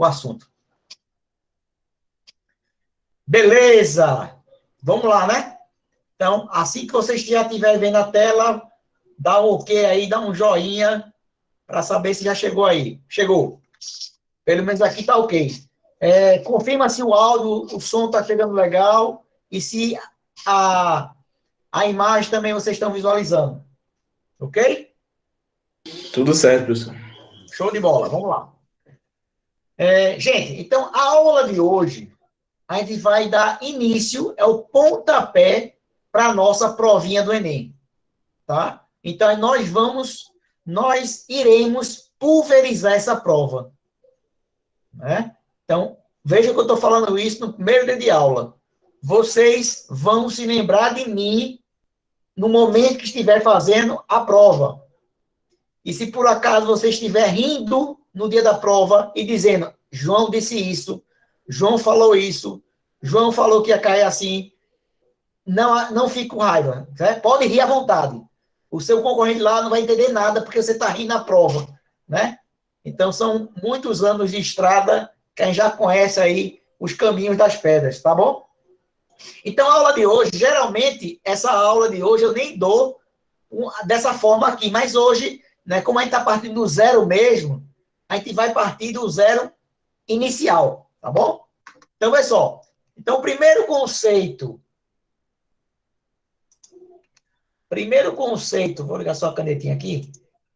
o assunto. Beleza! Vamos lá, né? Então, assim que vocês já estiverem vendo a tela, dá um ok aí, dá um joinha, para saber se já chegou aí. Chegou. Pelo menos aqui está ok. Confirma se o áudio, o som está chegando legal e se a imagem também vocês estão visualizando. Ok? Tudo certo, professor. Show de bola. Vamos lá. Gente, então a aula de hoje, a gente vai dar início, é o pontapé para a nossa provinha do Enem. Tá? Então, nós iremos pulverizar essa prova. Né? Então, veja que eu estou falando isso no primeiro dia de aula. Vocês vão se lembrar de mim no momento que estiver fazendo a prova. E se por acaso você estiver rindo no dia da prova e dizendo, João disse isso, João falou isso, João falou que ia cair assim, não fique com raiva. Né? Pode rir à vontade. O seu concorrente lá não vai entender nada porque você está rindo na prova. Né? Então, são muitos anos de estrada que a gente já conhece aí os caminhos das pedras, tá bom? Então, a aula de hoje, geralmente, essa aula de hoje eu nem dou dessa forma aqui, mas hoje, né, como a gente está partindo do zero mesmo, a gente vai partir do zero inicial, tá bom? Então, olha só. Então, o primeiro conceito, vou ligar só a canetinha aqui,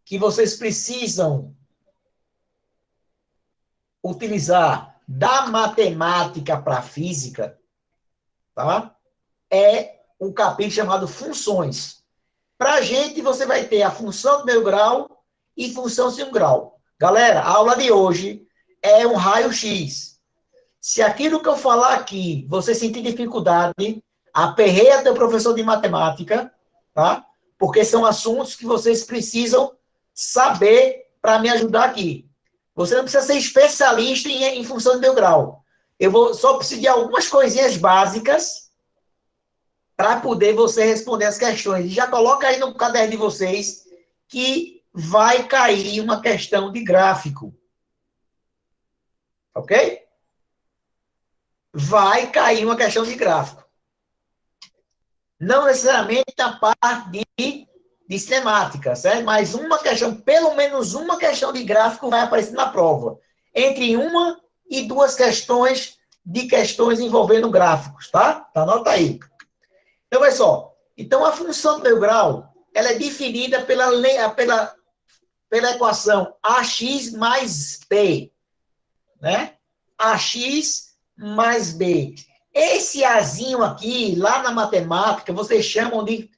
que vocês precisam utilizar da matemática para a física, tá? É um capítulo chamado funções. Para a gente, você vai ter a função do primeiro grau e função do segundo grau. Galera, a aula de hoje é um raio-x. Se aquilo que eu falar aqui, você sentir dificuldade, aperreia teu professor de matemática, tá? Porque são assuntos que vocês precisam saber para me ajudar aqui. Você não precisa ser especialista em função do meu grau. Eu vou só precisar de algumas coisinhas básicas para poder você responder as questões. E já coloca aí no caderno de vocês que vai cair uma questão de gráfico. Ok? Vai cair uma questão de gráfico. Não necessariamente na parte de sistemática, certo? Mas uma questão, pelo menos uma questão de gráfico vai aparecer na prova. Entre uma e duas questões de questões envolvendo gráficos, tá? Anota aí. Então, olha só. Então, a função do meio grau, ela é definida pela equação AX mais B, né? AX mais B. Esse Azinho aqui, lá na matemática, vocês chamam de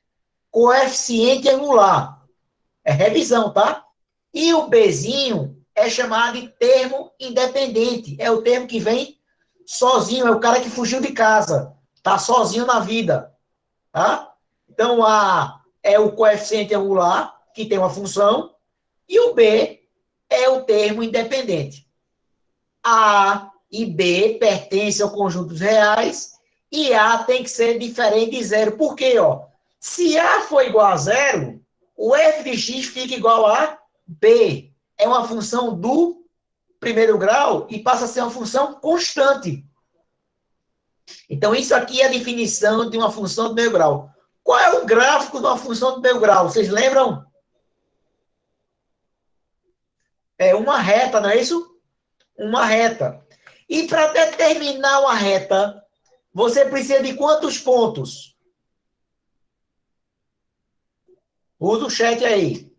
coeficiente angular. É revisão, tá? E o Bzinho é chamado de termo independente. É o termo que vem sozinho, é o cara que fugiu de casa. Tá sozinho na vida. Tá? Então, A é o coeficiente angular, que tem uma função, e o B é o termo independente. A e B pertencem ao conjunto dos reais, e A tem que ser diferente de zero. Por quê? Se A for igual a zero, o f de x fica igual a B. É uma função do primeiro grau e passa a ser uma função constante. Então, isso aqui é a definição de uma função do primeiro grau. Qual é o gráfico de uma função do primeiro grau? Vocês lembram? É uma reta, não é isso? Uma reta. E para determinar uma reta, você precisa de quantos pontos? Usa o chat aí.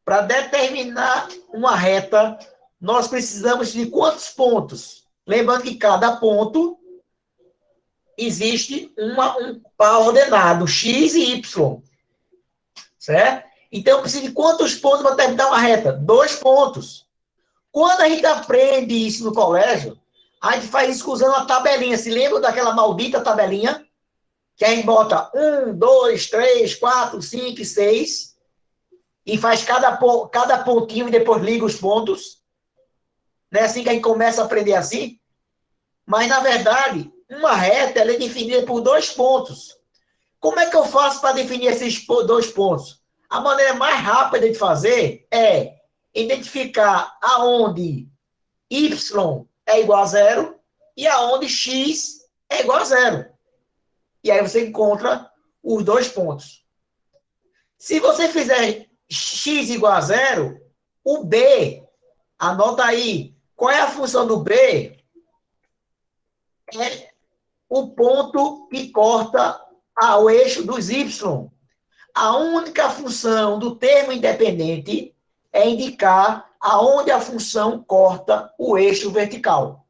Para determinar uma reta, nós precisamos de quantos pontos? Lembrando que cada ponto existe um par ordenado, x e y. Certo? Então, eu preciso de quantos pontos para determinar uma reta? 2 pontos. Quando a gente aprende isso no colégio, a gente faz isso usando uma tabelinha. Se lembra daquela maldita tabelinha? Que a gente bota 1, 2, 3, 4, 5, 6 e faz cada pontinho e depois liga os pontos. Não é assim que a gente começa a aprender assim? Mas, na verdade, uma reta ela é definida por 2 pontos. Como é que eu faço para definir esses 2 pontos? A maneira mais rápida de fazer é identificar aonde y é igual a zero e aonde x é igual a zero. E aí você encontra os dois pontos. Se você fizer x igual a zero, o b, anota aí, qual é a função do b? É o ponto que corta o eixo dos y. A única função do termo independente é indicar aonde a função corta o eixo vertical.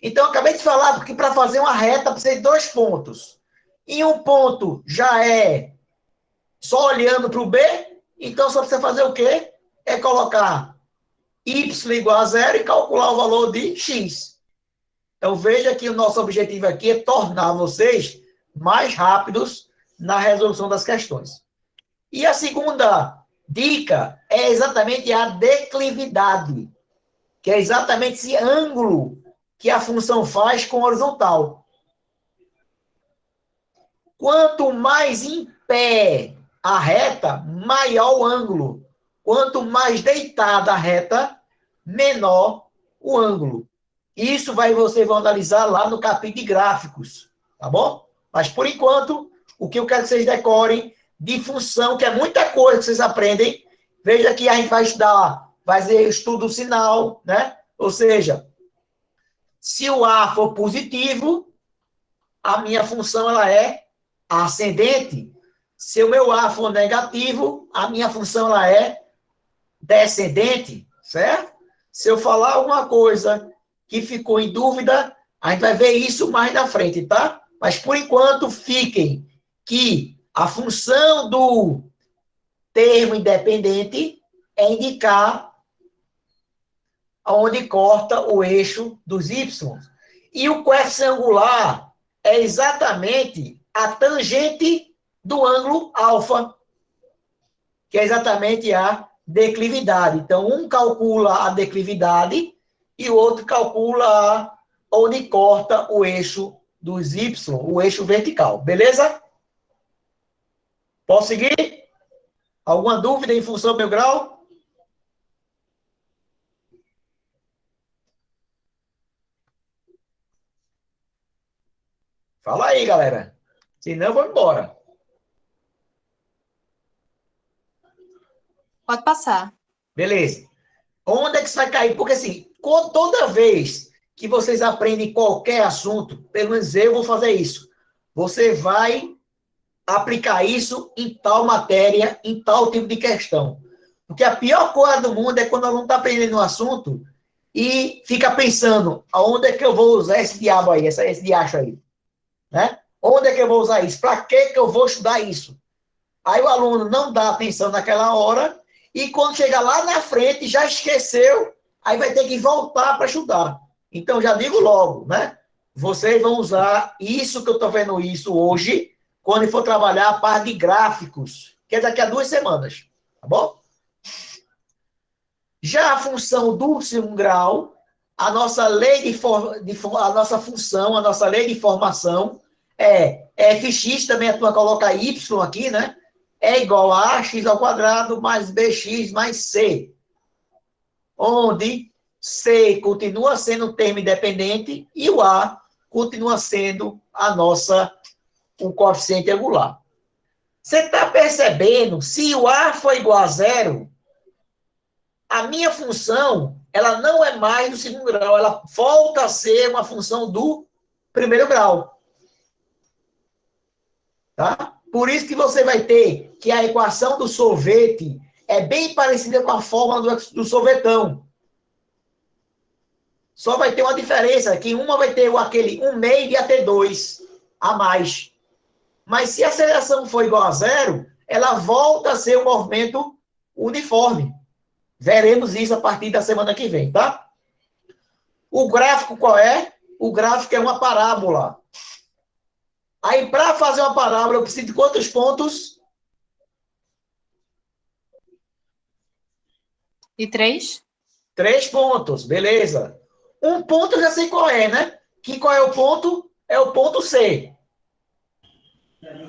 Então, eu acabei de falar que para fazer uma reta precisa de dois pontos. E um ponto já é só olhando para o B, então só precisa fazer o quê? É colocar y igual a zero e calcular o valor de x. Então, veja que o nosso objetivo aqui é tornar vocês mais rápidos na resolução das questões. E a segunda dica é exatamente a declividade, que é exatamente esse ângulo que a função faz com a horizontal. Quanto mais em pé a reta, maior o ângulo. Quanto mais deitada a reta, menor o ângulo. Isso vocês vão analisar lá no capítulo de gráficos, tá bom? Mas, por enquanto, o que eu quero que vocês decorem de função, que é muita coisa que vocês aprendem. Veja que a gente vai estudar, vai fazer estudo sinal, né? Ou seja, se o A for positivo, a minha função ela é ascendente. Se o meu A for negativo, a minha função ela é descendente, certo? Se eu falar alguma coisa que ficou em dúvida, a gente vai ver isso mais na frente, tá? Mas, por enquanto, fiquem que a função do termo independente é indicar onde corta o eixo dos y. E o coeficiente angular é exatamente a tangente do ângulo alfa, que é exatamente a declividade. Então, um calcula a declividade e o outro calcula onde corta o eixo dos y, o eixo vertical. Beleza? Posso seguir? Alguma dúvida em função do meu grau? Fala aí, galera. Senão eu vou embora. Pode passar. Beleza. Onde é que isso vai cair? Porque, assim, toda vez que vocês aprendem qualquer assunto, pelo menos eu vou fazer isso, você vai aplicar isso em tal matéria, em tal tipo de questão. Porque a pior coisa do mundo é quando o aluno está aprendendo um assunto e fica pensando, aonde é que eu vou usar esse diabo aí, esse diacho aí? Né? Onde é que eu vou usar isso? Para que eu vou estudar isso? Aí o aluno não dá atenção naquela hora e quando chega lá na frente já esqueceu, aí vai ter que voltar para estudar. Então, já digo logo, né? Vocês vão usar isso que eu estou vendo isso hoje, quando for trabalhar a parte de gráficos, que é daqui a 2 semanas, tá bom? Já a função do segundo grau, a nossa lei a nossa função, a nossa lei de formação é fx, também a turma coloca y aqui, né? É igual a x ao quadrado mais bx mais c. Onde c continua sendo o termo independente e o a continua sendo o coeficiente angular. Você está percebendo? Se o a for igual a zero, a minha função, ela não é mais do segundo grau, ela volta a ser uma função do primeiro grau. Tá? Por isso que você vai ter que a equação do sorvete é bem parecida com a fórmula do sorvetão. Só vai ter uma diferença, que uma vai ter aquele 1 meio e a T2 a mais. Mas se a aceleração for igual a zero, ela volta a ser um movimento uniforme. Veremos isso a partir da semana que vem, tá? O gráfico qual é? O gráfico é uma parábola. Aí, para fazer uma parábola, eu preciso de quantos pontos? E 3? 3 pontos, beleza. Um ponto eu já sei qual é, né? Qual é o ponto? É o ponto C.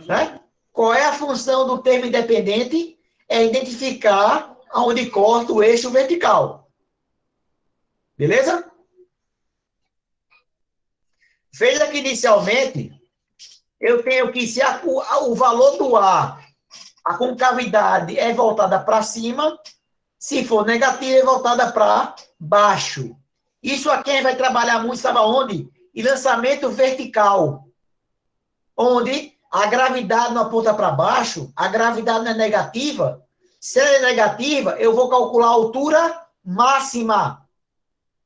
Né? Qual é a função do termo independente? É identificar onde corta o eixo vertical. Beleza? Veja que inicialmente eu tenho que, se o valor do A, a concavidade é voltada para cima, se for negativa, é voltada para baixo. Isso aqui a gente vai trabalhar muito, sabe aonde? Em lançamento vertical, onde a gravidade não aponta para baixo, a gravidade não é negativa. Se ela é negativa, eu vou calcular a altura máxima,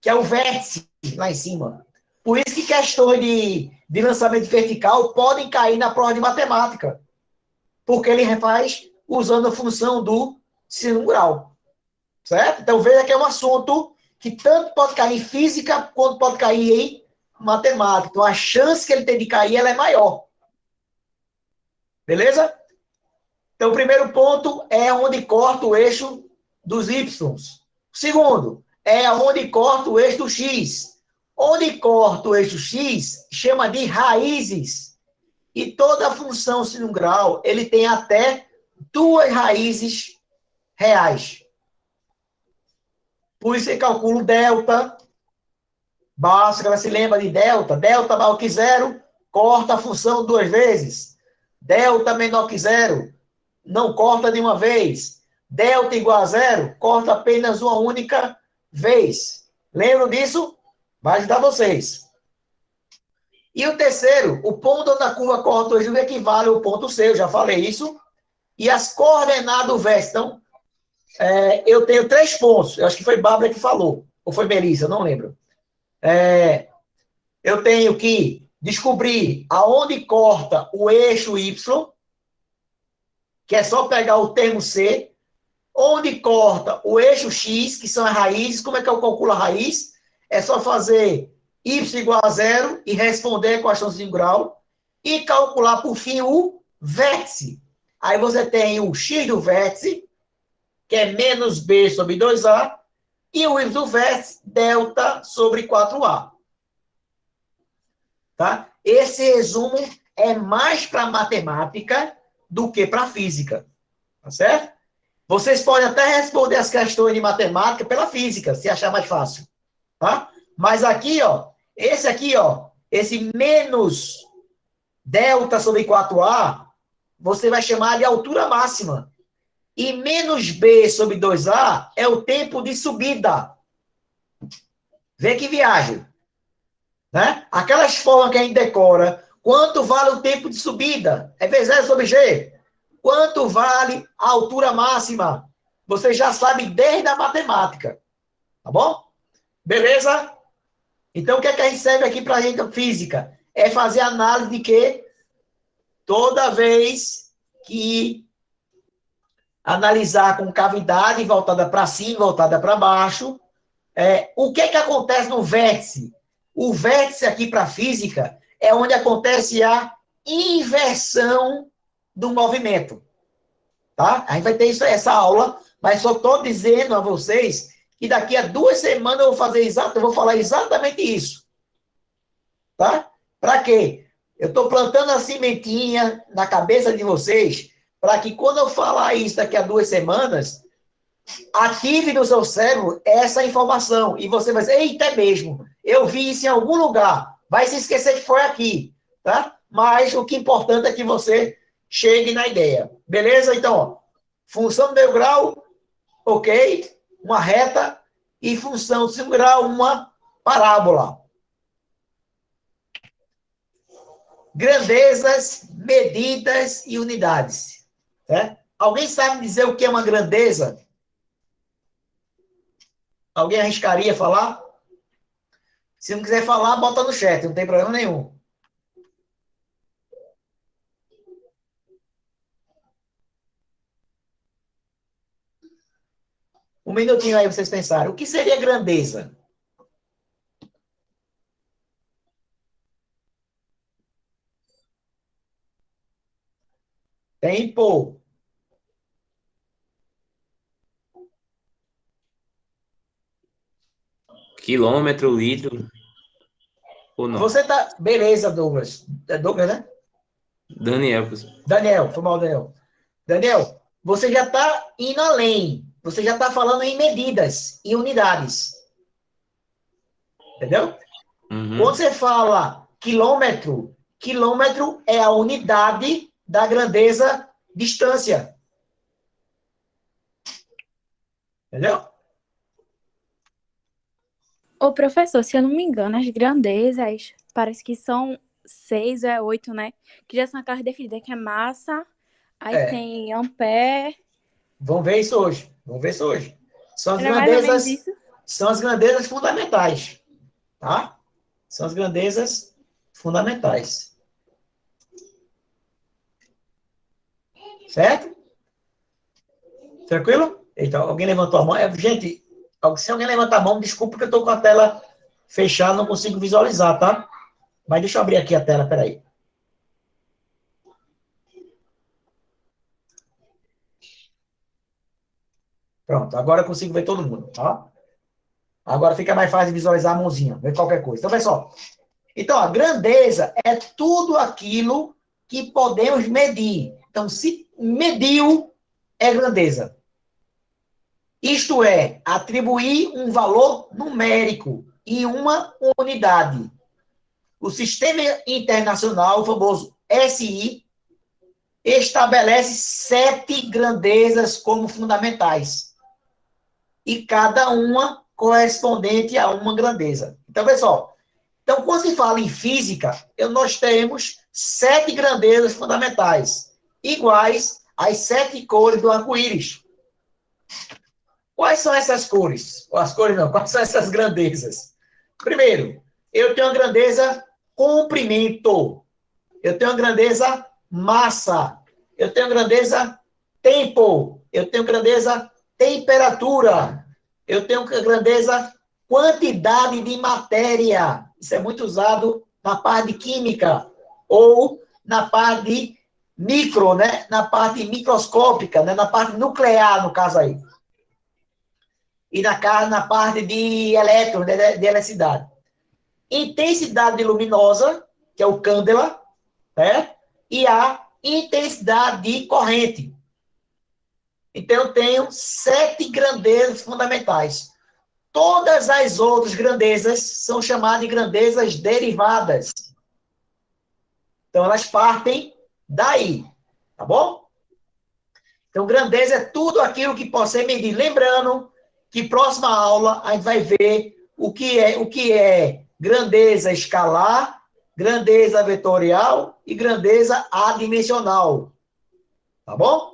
que é o vértice lá em cima. Por isso que questões de lançamento vertical podem cair na prova de matemática, porque ele faz usando a função do segundo grau. Certo? Então, veja que é um assunto que tanto pode cair em física, quanto pode cair em matemática. Então, a chance que ele tem de cair, ela é maior. Beleza? Então, o primeiro ponto é onde corta o eixo dos Y. O segundo é onde corta o eixo do X. Onde corta o eixo X, chama de raízes. E toda função segundo grau, ele tem até 2 raízes reais. Por isso você calcula o delta. Basta que ela se lembra de delta. Delta maior que zero, corta a função 2 vezes. Delta menor que zero, não corta de uma vez. Delta igual a zero, corta apenas uma única vez. Lembram disso? Vai ajudar vocês. E o terceiro, o ponto da curva corta o eixo equivale ao ponto C, eu já falei isso. E as coordenadas vértices. Então, eu tenho 3 pontos. Eu acho que foi Bárbara que falou. Ou foi Melissa, não lembro. Eu tenho que descobrir aonde corta o eixo Y, que é só pegar o termo C, onde corta o eixo X, que são as raízes. Como é que eu calculo a raiz? É só fazer Y igual a zero e responder a equação de segundo grau e calcular, por fim, o vértice. Aí você tem o X do vértice, que é menos B sobre 2A, e o Y do vértice, delta sobre 4A. Tá? Esse resumo é mais para matemática do que para física. Tá certo? Vocês podem até responder as questões de matemática pela física, se achar mais fácil. Tá? Mas aqui, ó, esse menos delta sobre 4A, você vai chamar de altura máxima. E menos B sobre 2A é o tempo de subida. Vê que viagem. Né? Aquelas formas que a gente decora, quanto vale o tempo de subida? É V0 sobre G. Quanto vale a altura máxima? Você já sabe desde a matemática. Tá bom? Beleza? Então, o que é que a gente serve aqui para a gente, física? É fazer análise de que toda vez que analisar com cavidade voltada para cima, voltada para baixo, o que é que acontece no vértice? O vértice aqui para a física é onde acontece a inversão do movimento. Tá? A gente vai ter essa aula, mas só estou dizendo a vocês que daqui a 2 semanas eu vou falar exatamente isso. Tá? Para quê? Eu estou plantando a sementinha na cabeça de vocês para que quando eu falar isso daqui a 2 semanas, ative no seu cérebro essa informação. E você vai dizer, eita, é mesmo, eu vi isso em algum lugar. Vai se esquecer que foi aqui. Tá? Mas o que é importante é que você chegue na ideia. Beleza? Então, ó, função do meio grau, ok, uma reta, e função do segundo grau, uma parábola. Grandezas, medidas e unidades. Né? Alguém sabe dizer o que é uma grandeza? Alguém arriscaria falar? Se não quiser falar, bota no chat, não tem problema nenhum. Um minutinho aí, vocês pensaram. O que seria grandeza? Tempo. Quilômetro, litro, ou não? Você tá... Beleza, Douglas. É Douglas, né? Daniel, professor. Daniel, foi mal, Daniel. Daniel, você já está indo além. Você já está falando em medidas, em unidades. Entendeu? Uhum. Quando você fala quilômetro, quilômetro é a unidade da grandeza distância. Entendeu? Ô, professor, se eu não me engano, as grandezas parece que são 6 ou é 8, né? Que já são aquelas definidas, que é massa, aí É. tem ampere. Vamos ver isso hoje. Vamos ver isso hoje. São as Era mais ou menos grandezas, isso? são as grandezas fundamentais, tá? São as grandezas fundamentais. Certo? Tranquilo? Então, alguém levantou a mão? Gente, se alguém levantar a mão, desculpa que eu estou com a tela fechada, não consigo visualizar, tá? Mas deixa eu abrir aqui a tela, peraí. Pronto, agora eu consigo ver todo mundo, tá? Agora fica mais fácil de visualizar a mãozinha, ver qualquer coisa. Então, pessoal, então, a grandeza é tudo aquilo que podemos medir. Então, se mediu, é grandeza. Isto é, atribuir um valor numérico em uma unidade. O Sistema Internacional, o famoso SI, estabelece 7 grandezas como fundamentais. E cada uma correspondente a uma grandeza. Então, pessoal, então, quando se fala em física, nós temos 7 grandezas fundamentais, iguais às 7 cores do arco-íris. Quais são essas cores? As cores não, quais são essas grandezas? Primeiro, eu tenho a grandeza comprimento. Eu tenho a grandeza massa. Eu tenho a grandeza tempo. Eu tenho a grandeza temperatura. Eu tenho a grandeza quantidade de matéria. Isso é muito usado na parte de química ou na parte de micro, né? Na parte microscópica, né? Na parte nuclear, no caso aí. E na parte de elétrons, de eletricidade. Intensidade luminosa, que é o cândela, né? E a intensidade de corrente. Então, eu tenho 7 grandezas fundamentais. Todas as outras grandezas são chamadas de grandezas derivadas. Então, elas partem daí, tá bom? Então, grandeza é tudo aquilo que pode ser medido. Lembrando que próxima aula a gente vai ver o que é grandeza escalar, grandeza vetorial e grandeza adimensional. Tá bom?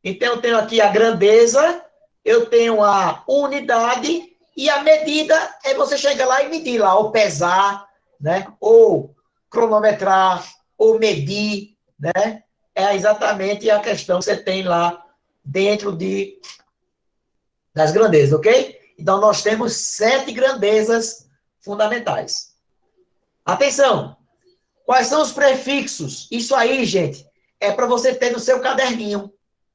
Então, eu tenho aqui a grandeza, eu tenho a unidade e a medida é você chegar lá e medir lá, ou pesar, né? Ou cronometrar, ou medir, né? É exatamente a questão que você tem lá dentro das grandezas, ok? Então, nós temos 7 grandezas fundamentais. Atenção! Quais são os prefixos? Isso aí, gente, é para você ter no seu caderninho,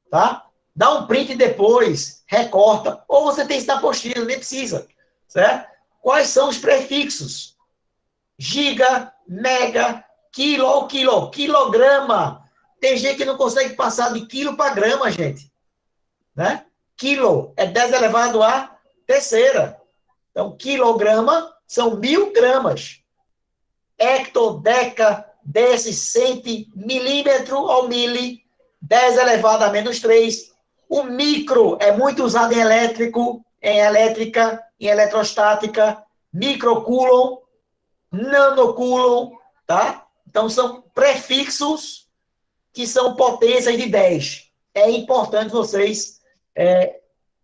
tá? Dá um print depois, recorta, ou você tem isso na apostila, nem precisa, certo? Quais são os prefixos? Giga, mega, quilo ou quilograma. Tem gente que não consegue passar de quilo para grama, gente, né? Quilo é 10 elevado a terceira. Então, quilograma são 1000 gramas. Hecto, deca, deci, centi, milímetro ou mili, 10 elevado a menos 3. O micro é muito usado em elétrico, em elétrica, em eletrostática, microcoulomb, nanocoulomb, tá? Então, são prefixos que são potências de 10. É importante vocês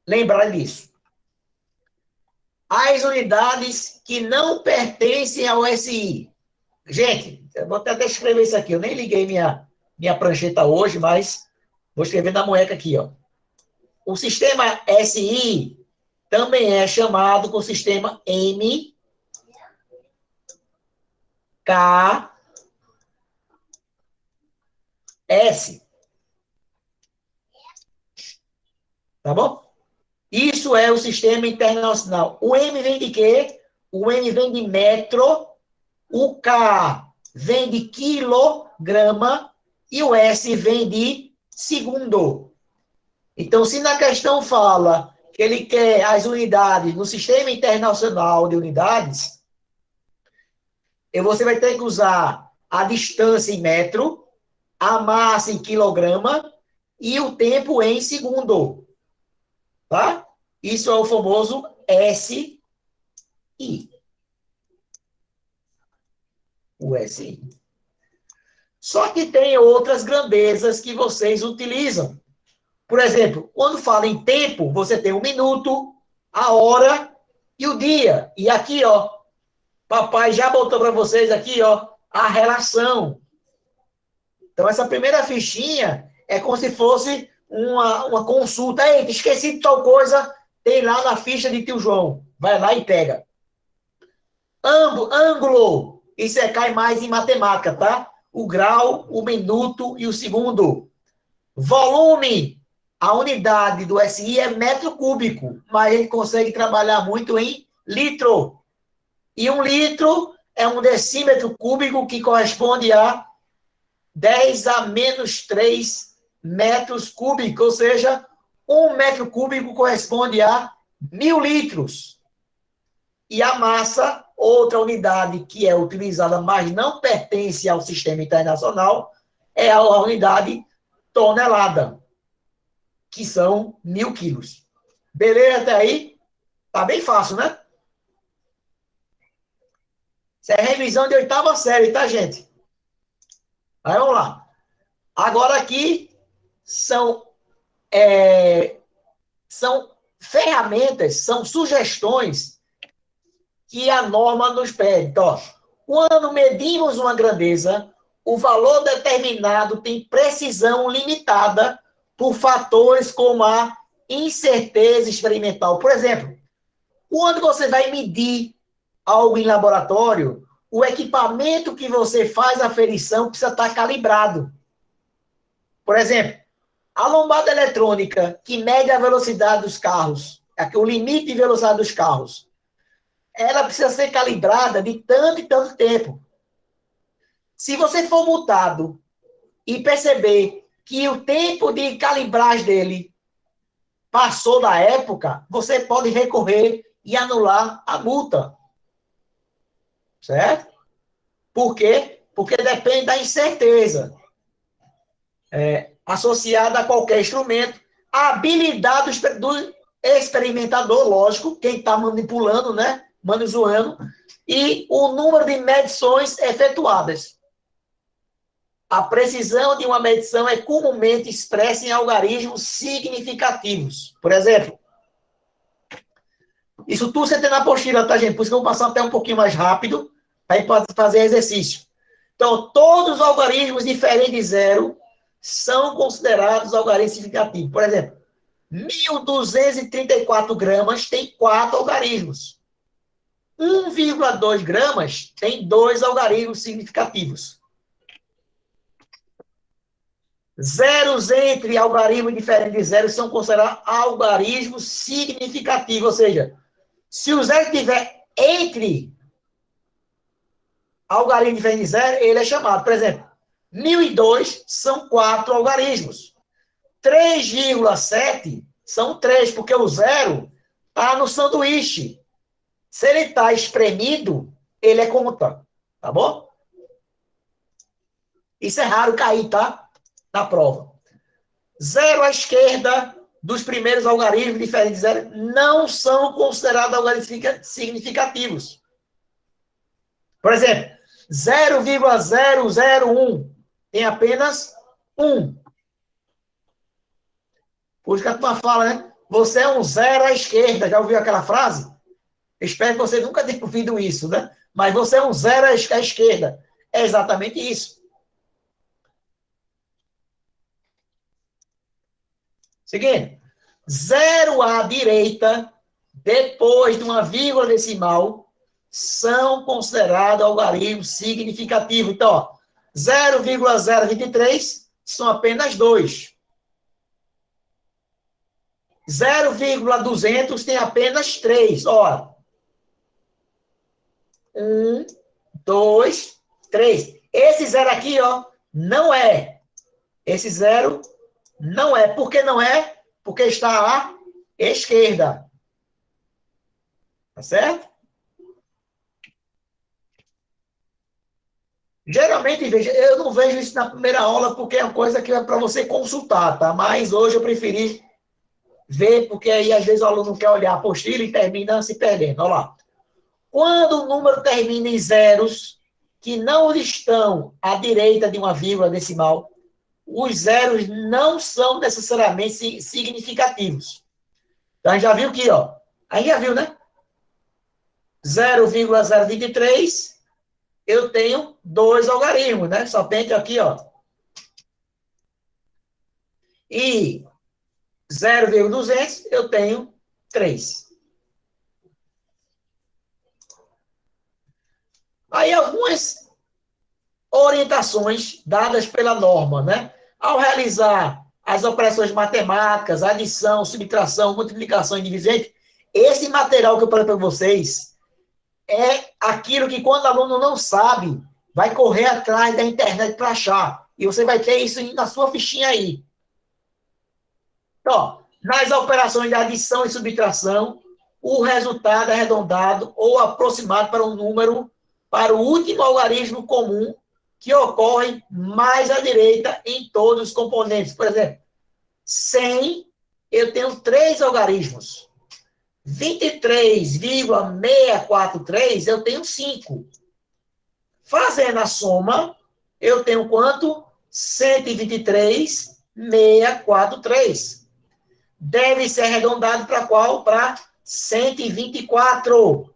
lembrarem disso. As unidades que não pertencem ao SI. Gente, eu vou até escrever isso aqui. Eu nem liguei minha prancheta hoje, mas vou escrever na moeca aqui, ó. O sistema SI também é chamado com sistema M, K, S. Tá bom? Isso é o sistema internacional. O M vem de quê? O M vem de metro, o K vem de quilograma e o S vem de segundo. Então, se na questão fala que ele quer as unidades no Sistema Internacional de Unidades, você vai ter que usar a distância em metro, a massa em quilograma e o tempo em segundo. Tá? Isso é o famoso SI. O SI. Só que tem outras grandezas que vocês utilizam. Por exemplo, quando fala em tempo, você tem o minuto, a hora e o dia. E aqui, ó, papai já botou para vocês aqui, ó, a relação. Então, essa primeira fichinha é como se fosse uma consulta. Ei, esqueci de tal coisa, tem lá na ficha de tio João. Vai lá e pega. Ângulo. Isso cai mais em matemática, tá? O grau, o minuto e o segundo. Volume. A unidade do SI é metro cúbico, mas ele consegue trabalhar muito em litro. E 1 litro é um decímetro cúbico que corresponde a 10 a menos 3 metros cúbicos, ou seja, 1 metro cúbico corresponde a 1000 litros. E a massa, outra unidade que é utilizada, mas não pertence ao sistema internacional, é a unidade tonelada, que são 1000 quilos. Beleza até aí? Tá bem fácil, né? Isso é revisão de 8ª série, tá, gente? Aí vamos lá. Agora aqui são ferramentas, são sugestões que a norma nos pede. Então, ó, quando medimos uma grandeza, o valor determinado tem precisão limitada por fatores como a incerteza experimental. Por exemplo, quando você vai medir algo em laboratório, o equipamento que você faz a aferição precisa estar calibrado. Por exemplo, a lombada eletrônica, que mede a velocidade dos carros, o limite de velocidade dos carros, ela precisa ser calibrada de tanto e tanto tempo. Se você for multado e perceber que o tempo de calibragem dele passou da época, você pode recorrer e anular a multa. Certo? Por quê? Porque depende da incerteza associada a qualquer instrumento, a habilidade do experimentador, lógico, quem está manipulando, né? Manuseando, e o número de medições efetuadas. A precisão de uma medição é comumente expressa em algarismos significativos. Por exemplo, isso tudo você tem na apostila, tá, gente? Por isso que eu vou passar até um pouquinho mais rápido, para fazer exercício. Então, todos os algarismos diferentes de zero são considerados algarismos significativos. Por exemplo, 1.234 gramas tem 4 algarismos. 1,2 gramas tem 2 algarismos significativos. Zeros entre algarismos diferentes de zero são considerados algarismos significativos. Ou seja, se o zero estiver entre algarismo diferente de zero, ele é chamado. Por exemplo, 1.002 são 4 algarismos. 3,7 são 3, porque o zero está no sanduíche. Se ele está espremido, ele é conta. Tá bom? Isso é raro cair, tá? Na prova. Zero à esquerda dos primeiros algarismos diferentes de zero não são considerados algarismos significativos. Por exemplo, 0,001 tem apenas 1. Por isso que a turma fala, né? Você é um zero à esquerda. Já ouviu aquela frase? Espero que você nunca tenha ouvido isso, né? Mas você é um zero à esquerda. É exatamente isso. Seguinte. Zero à direita, depois de uma vírgula decimal, são considerados algarismos significativos. Então, ó, 0,023 são apenas 2. 0,200 tem apenas 3. Ó, 1, 2, 3. Esse zero aqui, ó, não é. Esse zero não é. Por que não é? Porque está à esquerda. Tá certo? Geralmente, veja, eu não vejo isso na primeira aula porque é uma coisa que é para você consultar, tá? Mas hoje eu preferi ver, porque aí às vezes o aluno quer olhar a apostila e termina se perdendo. Olha lá. Quando o número termina em zeros que não estão à direita de uma vírgula decimal, os zeros não são necessariamente significativos. Então, a gente já viu aqui, ó. A gente já viu, né? 0,023, eu tenho 2 algarismos, né? Só tem aqui, ó. E 0,200, eu tenho 3. Aí, algumas orientações dadas pela norma, né? Ao realizar as operações matemáticas, adição, subtração, multiplicação e divisão, esse material que eu falei para vocês é aquilo que quando o aluno não sabe, vai correr atrás da internet para achar. E você vai ter isso na sua fichinha aí. Então, nas operações de adição e subtração, o resultado é arredondado ou aproximado para um número, para o último algarismo comum que ocorre mais à direita em todos os componentes. Por exemplo, 100, eu tenho 3 algarismos. 23,643, eu tenho 5. Fazendo a soma, eu tenho quanto? 123,643. Deve ser arredondado para qual? Para 124.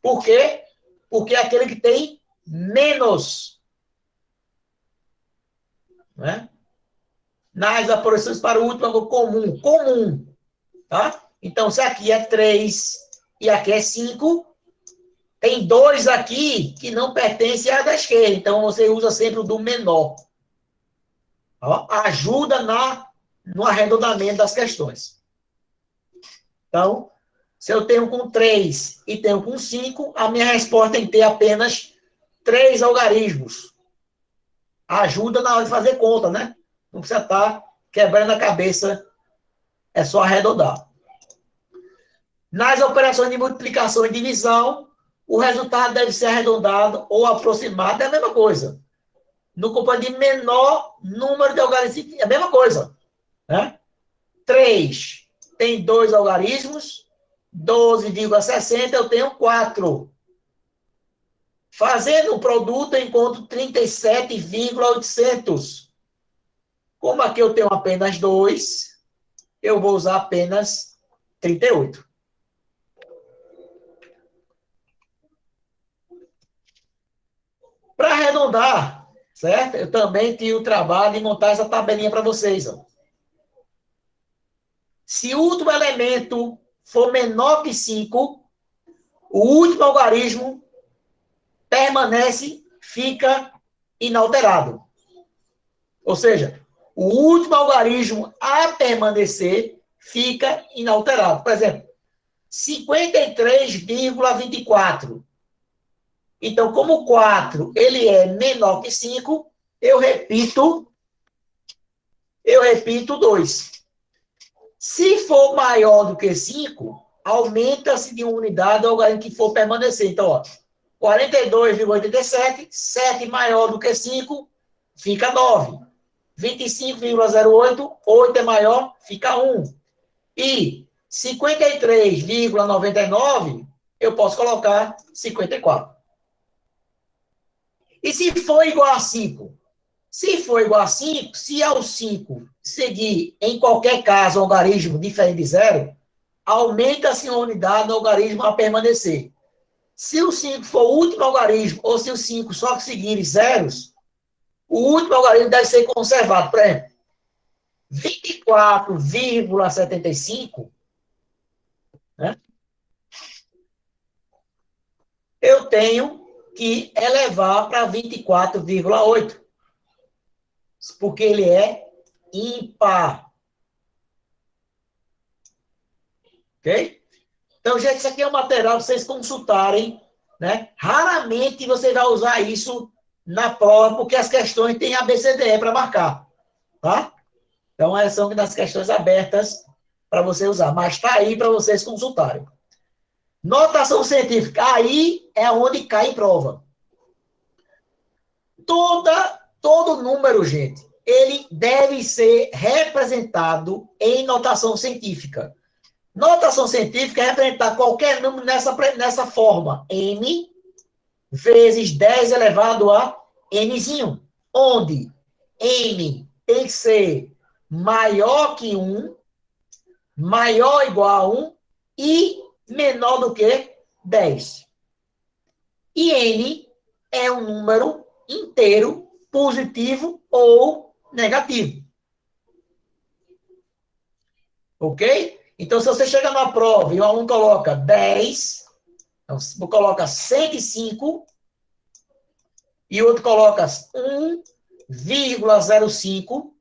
Por quê? Porque é aquele que tem menos. Né? Nas apurações para o último comum, tá? Então, se aqui é 3 e aqui é 5, tem 2 aqui que não pertencem à da esquerda, então você usa sempre o do menor. Ó, ajuda no arredondamento das questões. Então, se eu tenho com 3 e tenho com 5, a minha resposta tem que ter apenas 3 algarismos. Ajuda na hora de fazer conta, né? Não precisa estar quebrando a cabeça, é só arredondar. Nas operações de multiplicação e divisão, o resultado deve ser arredondado ou aproximado, é a mesma coisa. No componente de menor número de algarismos, é a mesma coisa. Né? 3 tem 2 algarismos, 12,60, eu tenho 4. Fazendo o produto, eu encontro 37,800. Como aqui eu tenho apenas 2, eu vou usar apenas 38. Para arredondar, certo? Eu também tive o trabalho de montar essa tabelinha para vocês. Ó. Se o último elemento for menor que 5, o último algarismo permanece, fica inalterado. Ou seja, o último algarismo a permanecer fica inalterado. Por exemplo, 53,24. Então, como 4 ele é menor que 5, eu repito 2. Se for maior do que 5, aumenta-se de uma unidade ao algarismo que for permanecer. Então, ó, 42,87, 7 maior do que 5, fica 9. 25,08, 8 é maior, fica 1. E 53,99, eu posso colocar 54. E se for igual a 5? Se for igual a 5, se ao 5 seguir, em qualquer caso, um algarismo diferente de 0, aumenta-se uma unidade no algarismo a permanecer. Se o 5 for o último algarismo, ou se o 5 só seguir zeros, o último algarismo deve ser conservado. Por exemplo, 24,75, né? Eu tenho que elevar para 24,8. Porque ele é ímpar. Ok? Então, gente, isso aqui é um material para vocês consultarem, né? Raramente você vai usar isso na prova, porque as questões têm ABCDE para marcar, tá? Então, essas são das questões abertas para você usar, mas está aí para vocês consultarem. Notação científica, aí é onde cai em prova. Todo número, gente, ele deve ser representado em notação científica. Notação científica é representar qualquer número nessa forma. N vezes 10 elevado a Nzinho. Onde N tem que ser maior que 1, maior ou igual a 1 e menor do que 10. E N é um número inteiro, positivo ou negativo. Ok? Então, se você chega na prova e o aluno coloca 10, então, coloca 105, e o outro coloca 1,05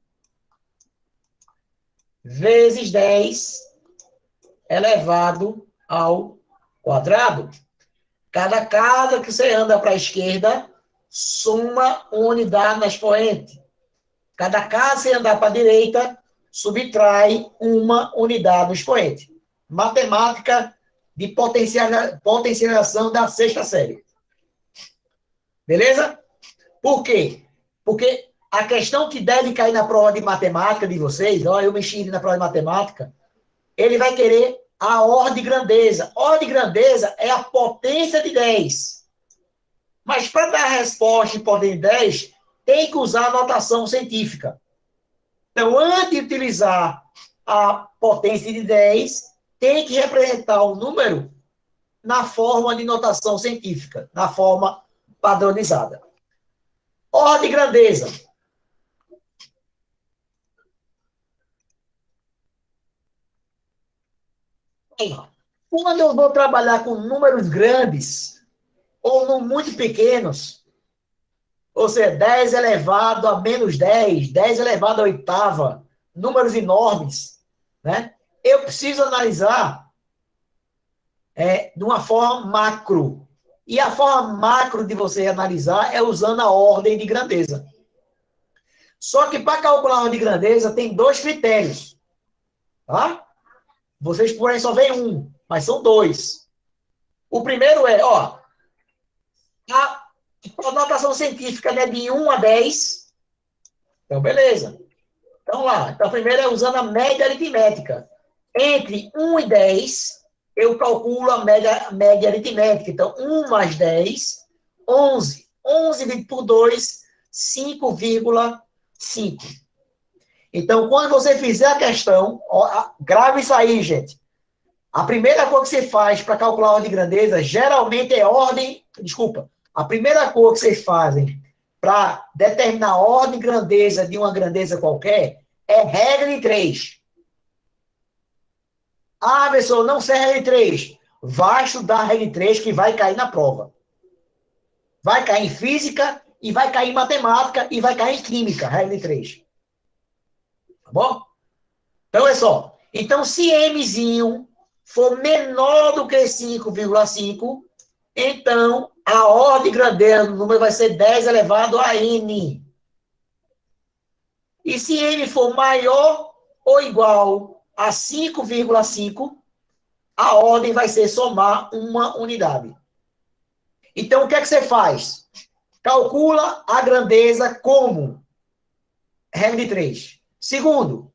vezes 10 elevado ao quadrado. Cada casa que você anda para a esquerda, soma uma unidade na expoente. Cada casa que você andar para a direita, subtrai uma unidade no expoente. Matemática de potencialização da sexta série. Beleza? Por quê? Porque a questão que deve cair na prova de matemática de vocês, ó, eu mexi na prova de matemática, ele vai querer a ordem de grandeza. Ordem de grandeza é a potência de 10. Mas para dar a resposta em potência de 10, tem que usar a notação científica. Então, antes de utilizar a potência de 10, tem que representar o número na forma de notação científica, na forma padronizada. Ordem de grandeza. Quando eu vou trabalhar com números grandes ou muito pequenos, ou seja, 10 elevado a menos 10, 10 elevado a oitava, números enormes, né? Eu preciso analisar de uma forma macro. E a forma macro de você analisar é usando a ordem de grandeza. Só que para calcular a ordem de grandeza tem dois critérios. Tá? Vocês, porém, só veem um, mas são dois. O primeiro é, ó, a notação científica é de 1 a 10. Então, beleza. Então, lá. Então, primeiro é usando a média aritmética. Entre 1 e 10, eu calculo a média aritmética. Então, 1 mais 10, 11. 11 dividido por 2, 5,5. Então, quando você fizer a questão, ó, grave isso aí, gente. A primeira coisa que você faz para calcular a ordem de grandeza, geralmente é ordem... Desculpa. A primeira coisa que vocês fazem para determinar a ordem de grandeza de uma grandeza qualquer é regra de 3. Ah, professor, não sei a regra de 3. Vai estudar a regra de 3 que vai cair na prova. Vai cair em física, e vai cair em matemática, e vai cair em química, regra de 3. Tá bom? Então, é só. Então, se Mzinho for menor do que 5,5, então a ordem de grandeza do número vai ser 10 elevado a N. E se N for maior ou igual a 5,5, a ordem vai ser somar uma unidade. Então, o que é que você faz? Calcula a grandeza como? Regra de 3. Segundo,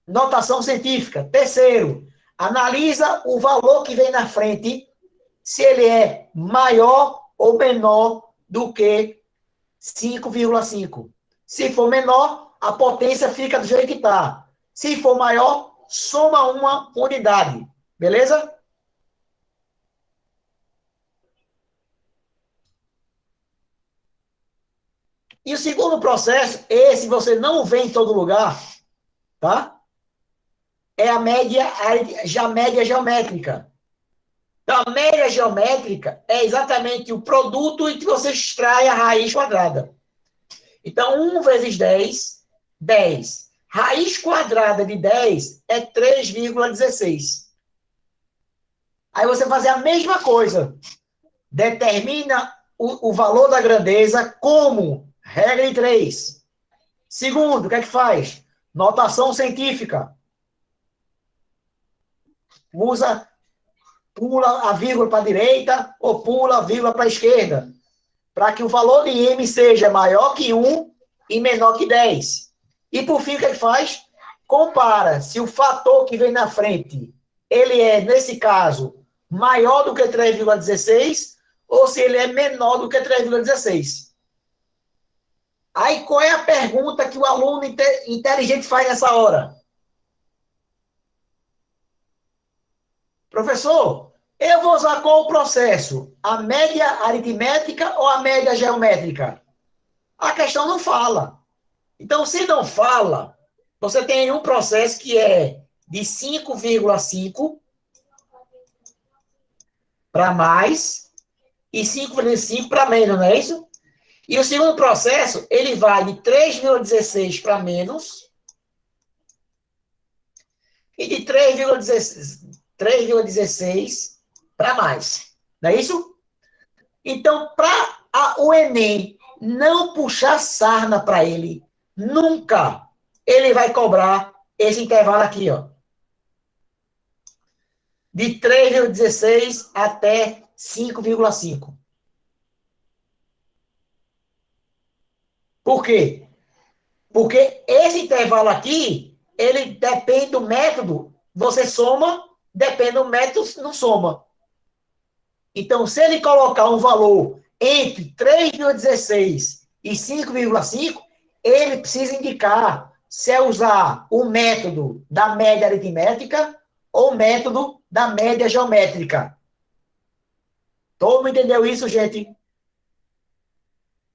notação científica. Terceiro, analisa o valor que vem na frente, se ele é maior ou menor do que 5,5. Se for menor, a potência fica do jeito que está. Se for maior, soma uma unidade. Beleza? E o segundo processo, esse você não vê em todo lugar, tá? É a média geométrica. Então, a média geométrica é exatamente o produto em que você extrai a raiz quadrada. Então, 1 vezes 10, 10. Raiz quadrada de 10 é 3,16. Aí você vai fazer a mesma coisa. Determina o valor da grandeza como regra de 3. Segundo, o que é que faz? Notação científica. pula a vírgula para a direita ou pula a vírgula para a esquerda, para que o valor de m seja maior que 1 e menor que 10. E, por fim, o que ele faz? Compara se o fator que vem na frente, ele é, nesse caso, maior do que 3,16 ou se ele é menor do que 3,16. Aí, qual é a pergunta que o aluno inteligente faz nessa hora? Professor, eu vou usar qual o processo? A média aritmética ou a média geométrica? A questão não fala. Então, se não fala, você tem um processo que é de 5,5 para mais e 5,5 para menos, não é isso? E o segundo processo, ele vai de 3,16 para menos e de 3,16 para mais. Não é isso? Então, para o Enem não puxar sarna para ele, nunca ele vai cobrar esse intervalo aqui, ó. De 3,16 até 5,5. Por quê? Porque esse intervalo aqui, ele depende do método. Você soma, depende do método, não soma. Então, se ele colocar um valor entre 3,16 e 5,5, ele precisa indicar se é usar o método da média aritmética ou o método da média geométrica. Todo mundo entendeu isso, gente?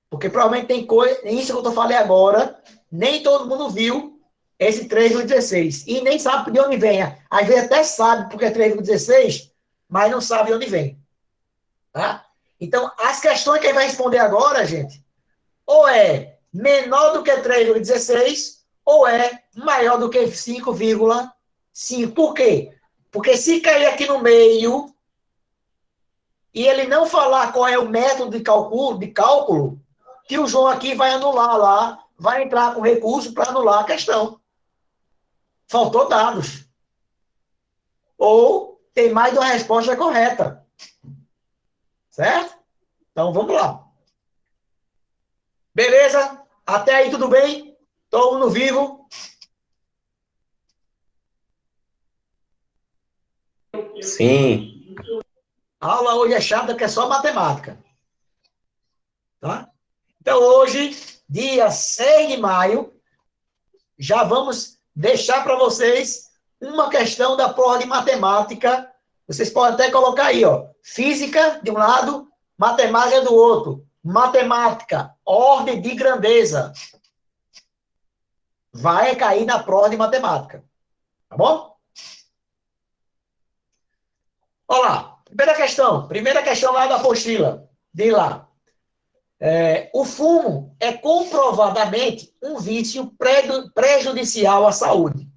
Porque provavelmente tem coisa, isso que eu falei agora, nem todo mundo viu esse 3,16 e nem sabe de onde vem. Às vezes até sabe porque é 3,16, mas não sabe de onde vem. Tá? Então, as questões que ele vai responder agora, gente, ou é menor do que 3,16 ou é maior do que 5,5. Por quê? Porque se cair aqui no meio e ele não falar qual é o método de cálculo, que o João aqui vai anular lá, vai entrar com recurso para anular a questão. Faltou dados. Ou tem mais de uma resposta correta. Certo? Então, vamos lá. Beleza? Até aí, tudo bem? Todo mundo vivo? Sim. A aula hoje é chata, porque é só matemática. Tá? Então, hoje, dia 6 de maio, já vamos deixar para vocês uma questão da prova de matemática. Vocês podem até colocar aí, ó. Física de um lado, matemática do outro. Matemática, ordem de grandeza. Vai cair na prova de matemática. Tá bom? Olha lá. Primeira questão lá da apostila. De lá. O fumo é comprovadamente um vício prejudicial à saúde.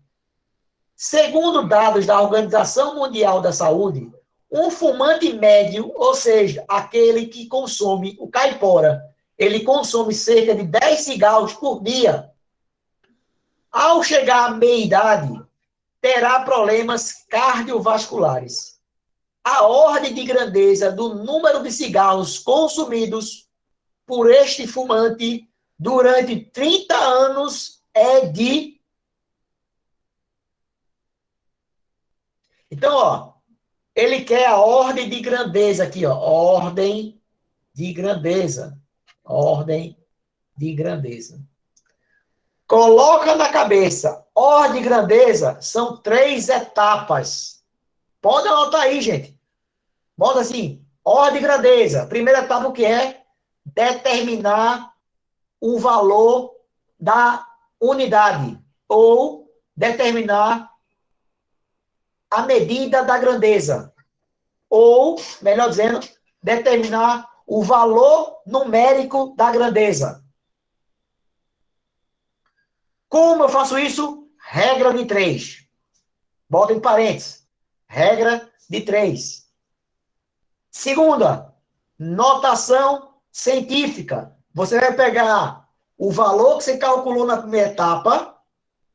Segundo dados da Organização Mundial da Saúde, um fumante médio, ou seja, aquele que consome o caipora, ele consome cerca de 10 cigarros por dia. Ao chegar à meia-idade, terá problemas cardiovasculares. A ordem de grandeza do número de cigarros consumidos por este fumante durante 30 anos é de... Então, ó, ele quer a ordem de grandeza aqui, ó, ordem de grandeza. Ordem de grandeza. Coloca na cabeça, ordem de grandeza são 3 etapas. Pode anotar aí, gente. Bota assim, ordem de grandeza. Primeira etapa, o que é? Determinar o valor da unidade, ou determinar a medida da grandeza, ou, melhor dizendo, determinar o valor numérico da grandeza. Como eu faço isso? Regra de 3. Bota em parênteses. Regra de 3. Segunda, notação científica. Você vai pegar o valor que você calculou na primeira etapa,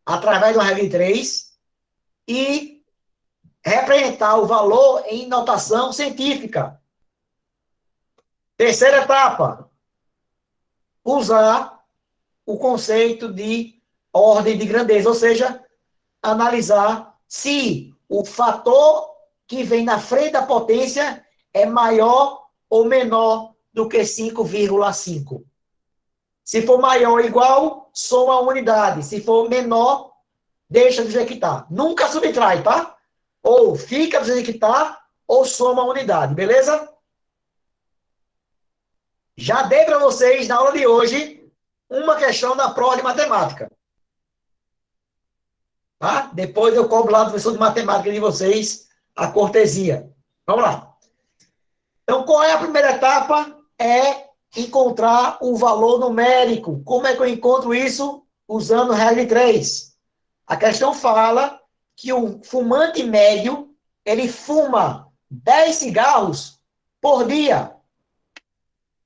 através de uma regra de 3, e representar o valor em notação científica. Terceira etapa, usar o conceito de ordem de grandeza, ou seja, analisar se o fator que vem na frente da potência é maior ou menor do que 5,5. Se for maior ou igual, soma a unidade. Se for menor, deixa do jeito que está. Nunca subtrai, tá? Ou fica do jeito que está, ou soma a unidade, beleza? Já dei para vocês, na aula de hoje, uma questão da prova de matemática. Tá? Depois eu cobro lá do professor de matemática de vocês a cortesia. Vamos lá. Então, qual é a primeira etapa? É encontrar o valor numérico. Como é que eu encontro isso? Usando regra de 3. A questão fala que o fumante médio, ele fuma 10 cigarros por dia.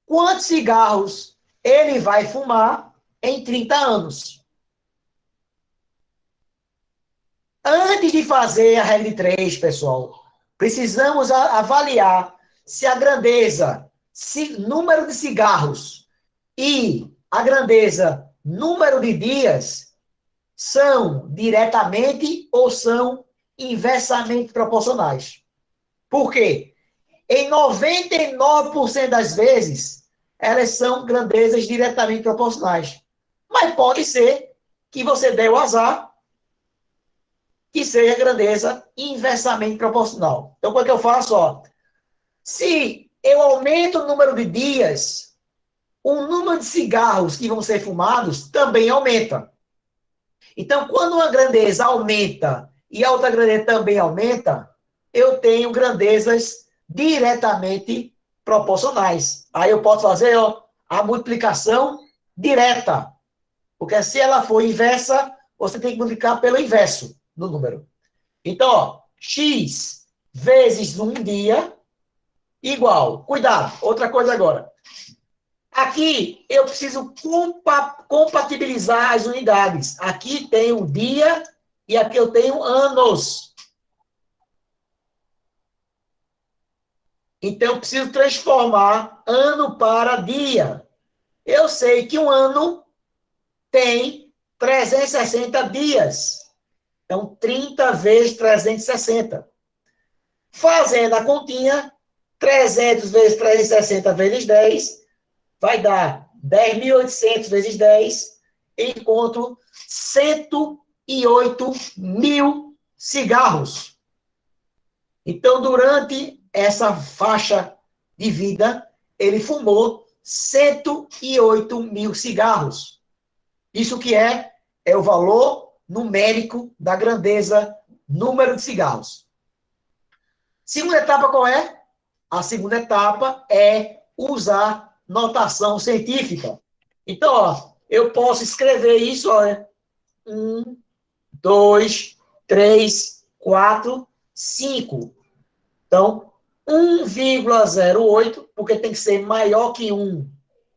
Quantos cigarros ele vai fumar em 30 anos? Antes de fazer a regra de 3, pessoal, precisamos avaliar se a grandeza, número de cigarros e a grandeza, número de dias, são diretamente ou são inversamente proporcionais. Por quê? Em 99% das vezes, elas são grandezas diretamente proporcionais. Mas pode ser que você dê o azar que seja grandeza inversamente proporcional. Então, como é que eu faço? Ó, se eu aumento o número de dias, o número de cigarros que vão ser fumados também aumenta. Então, quando uma grandeza aumenta e a outra grandeza também aumenta, eu tenho grandezas diretamente proporcionais. Aí eu posso fazer a multiplicação direta. Porque se ela for inversa, você tem que multiplicar pelo inverso do número. Então, x vezes um dia igual. Cuidado, outra coisa agora. Aqui eu preciso compatibilizar as unidades. Aqui tem o dia e aqui eu tenho anos. Então, eu preciso transformar ano para dia. Eu sei que um ano tem 360 dias. Então, 30 vezes 360. Fazendo a continha, 300 vezes 360 vezes 10, vai dar 10.800 vezes 10, encontro 108 mil cigarros. Então, durante essa faixa de vida, ele fumou 108 mil cigarros. Isso que é o valor numérico da grandeza, número de cigarros. Segunda etapa qual é? A segunda etapa é usar notação científica. Então, ó, eu posso escrever isso, olha. 1, 2, 3, 4, 5. Então, 1,08, porque tem que ser maior que 1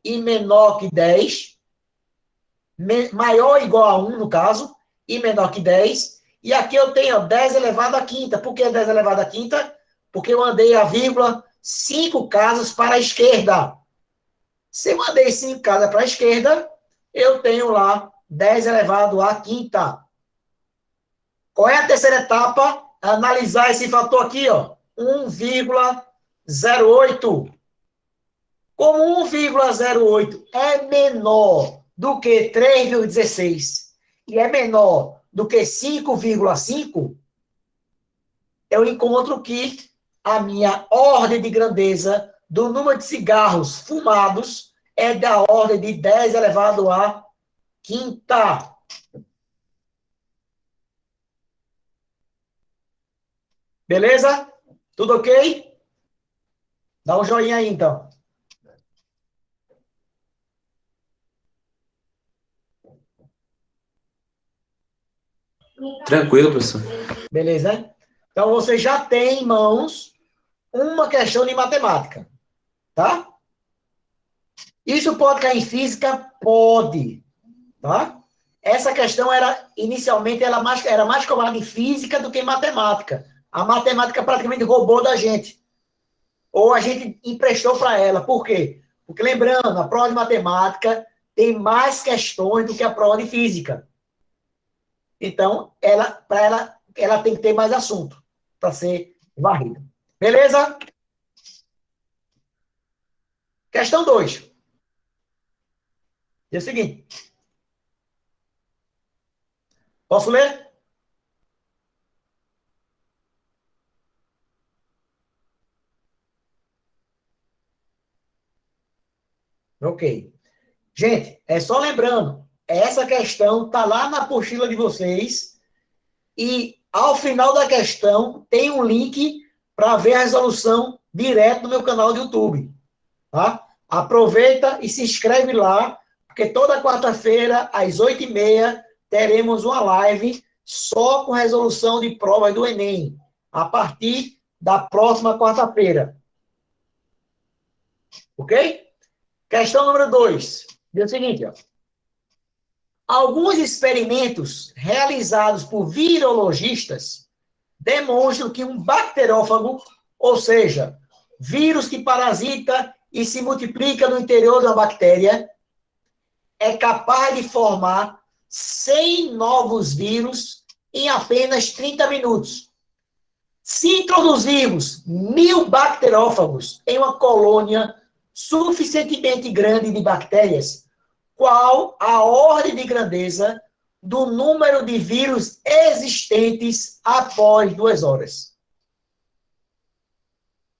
e menor que 10. Maior ou igual a 1, no caso, e menor que 10. E aqui eu tenho 10 elevado à quinta. Por que 10 elevado à quinta? Porque eu andei a vírgula 5 casas para a esquerda. Se eu andei 5 casas para a esquerda, eu tenho lá 10 elevado à quinta. Qual é a terceira etapa? Analisar esse fator aqui, ó. 1,08. Como 1,08 é menor do que 3,16 e é menor do que 5,5, eu encontro que a minha ordem de grandeza do número de cigarros fumados é da ordem de 10 elevado à quinta. Beleza? Tudo ok? Dá um joinha aí, então. Tranquilo, professor. Beleza, né? Então, você já tem em mãos uma questão de matemática. Tá? Isso pode cair em física? Pode. Tá? Essa questão era, inicialmente, era mais cobrada em física do que em matemática. A matemática praticamente roubou da gente. Ou a gente emprestou para ela. Por quê? Porque, lembrando, a prova de matemática tem mais questões do que a prova de física. Então, ela tem que ter mais assunto para ser varrida. Beleza? Questão 2. É o seguinte. Posso ler? Ok. Gente, é só lembrando, essa questão está lá na apostila de vocês e ao final da questão tem um link para ver a resolução direto no meu canal do YouTube, tá? Aproveita e se inscreve lá, porque toda quarta-feira, às 8h30, teremos uma live só com resolução de provas do Enem, a partir da próxima quarta-feira. Ok? Questão número 2. Diz o seguinte, ó. Alguns experimentos realizados por virologistas demonstram que um bacteriófago, ou seja, vírus que parasita e se multiplica no interior da bactéria, é capaz de formar 100 novos vírus em apenas 30 minutos. Se introduzirmos 1.000 bacteriófagos em uma colônia suficientemente grande de bactérias, qual a ordem de grandeza do número de vírus existentes após 2 horas?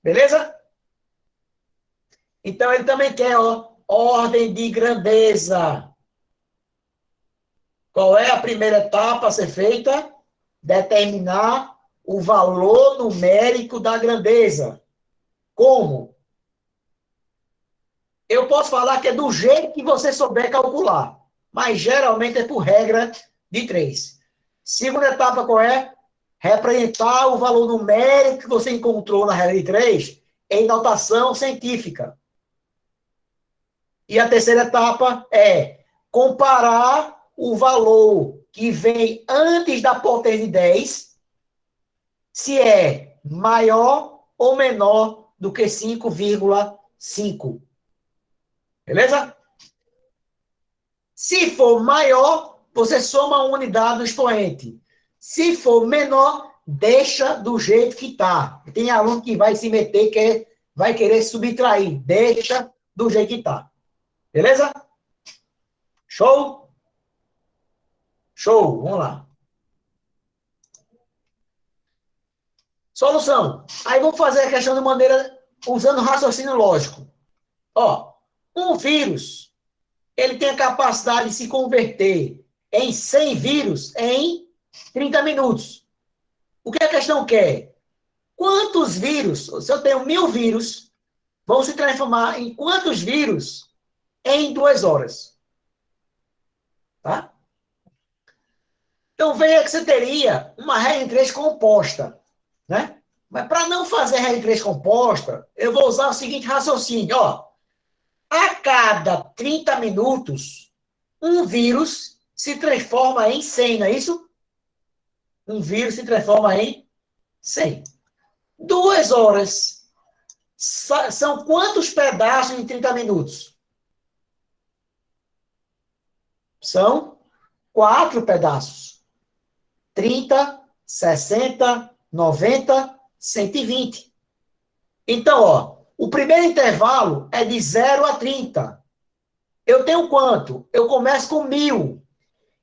Beleza? Então, ele também quer, ó, ordem de grandeza. Qual é a primeira etapa a ser feita? Determinar o valor numérico da grandeza. Como? Eu posso falar que é do jeito que você souber calcular, mas geralmente é por regra de 3. Segunda etapa qual é? Representar o valor numérico que você encontrou na regra de 3 em notação científica. E a terceira etapa é comparar o valor que vem antes da potência de 10, se é maior ou menor do que 5,5. Beleza? Se for maior, você soma a unidade do expoente. Se for menor, deixa do jeito que está. Tem aluno que vai se meter, que vai querer subtrair. Deixa do jeito que está. Beleza? Show? Show. Vamos lá. Solução. Aí vamos fazer a questão de maneira usando raciocínio lógico. Ó, um vírus ele tem a capacidade de se converter em 100 vírus em 30 minutos. O que a questão quer? Quantos vírus, se eu tenho 1.000 vírus, vão se transformar em quantos vírus em 2 horas? Tá? Então, veja que você teria uma regra em 3 composta, né? Mas para não fazer regra em 3 composta, eu vou usar o seguinte raciocínio, ó. A cada 30 minutos, um vírus se transforma em 100, não é isso? Um vírus se transforma em 100. 2 horas são quantos pedaços em 30 minutos? São 4 pedaços. 30, 60, 90, 120. Então, ó, o primeiro intervalo é de 0 a 30. Eu tenho quanto? Eu começo com 1.000.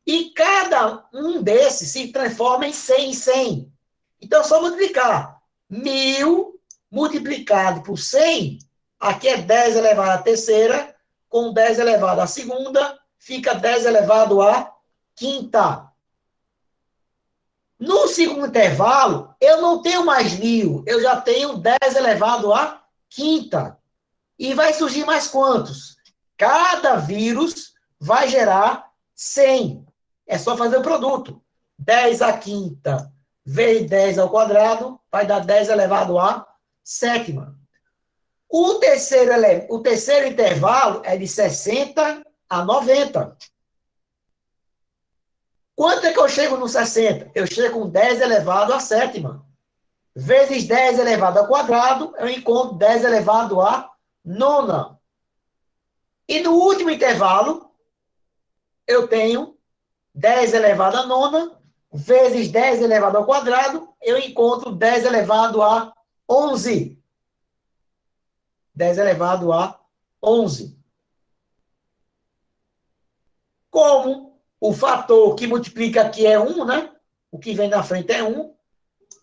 E cada um desses se transforma em 100 em 100. Então, é só multiplicar. 1.000 multiplicado por 100, aqui é 10 elevado à terceira, com 10 elevado à segunda, fica 10 elevado à quinta. No segundo intervalo, eu não tenho mais 1.000, eu já tenho 10 elevado à quinta. E vai surgir mais quantos? Cada vírus vai gerar 100. É só fazer o produto. 10 à quinta vezes 10 ao quadrado vai dar 10 elevado à sétima. O terceiro intervalo é de 60 a 90. Quanto é que eu chego no 60? Eu chego com 10 elevado à sétima. vezes 10 elevado ao quadrado, eu encontro 10 elevado à nona. E no último intervalo, eu tenho 10 elevado à nona, vezes 10 elevado ao quadrado, eu encontro 10 elevado a 11. 10 elevado a 11. Como o fator que multiplica aqui é 1, né? O que vem na frente é 1,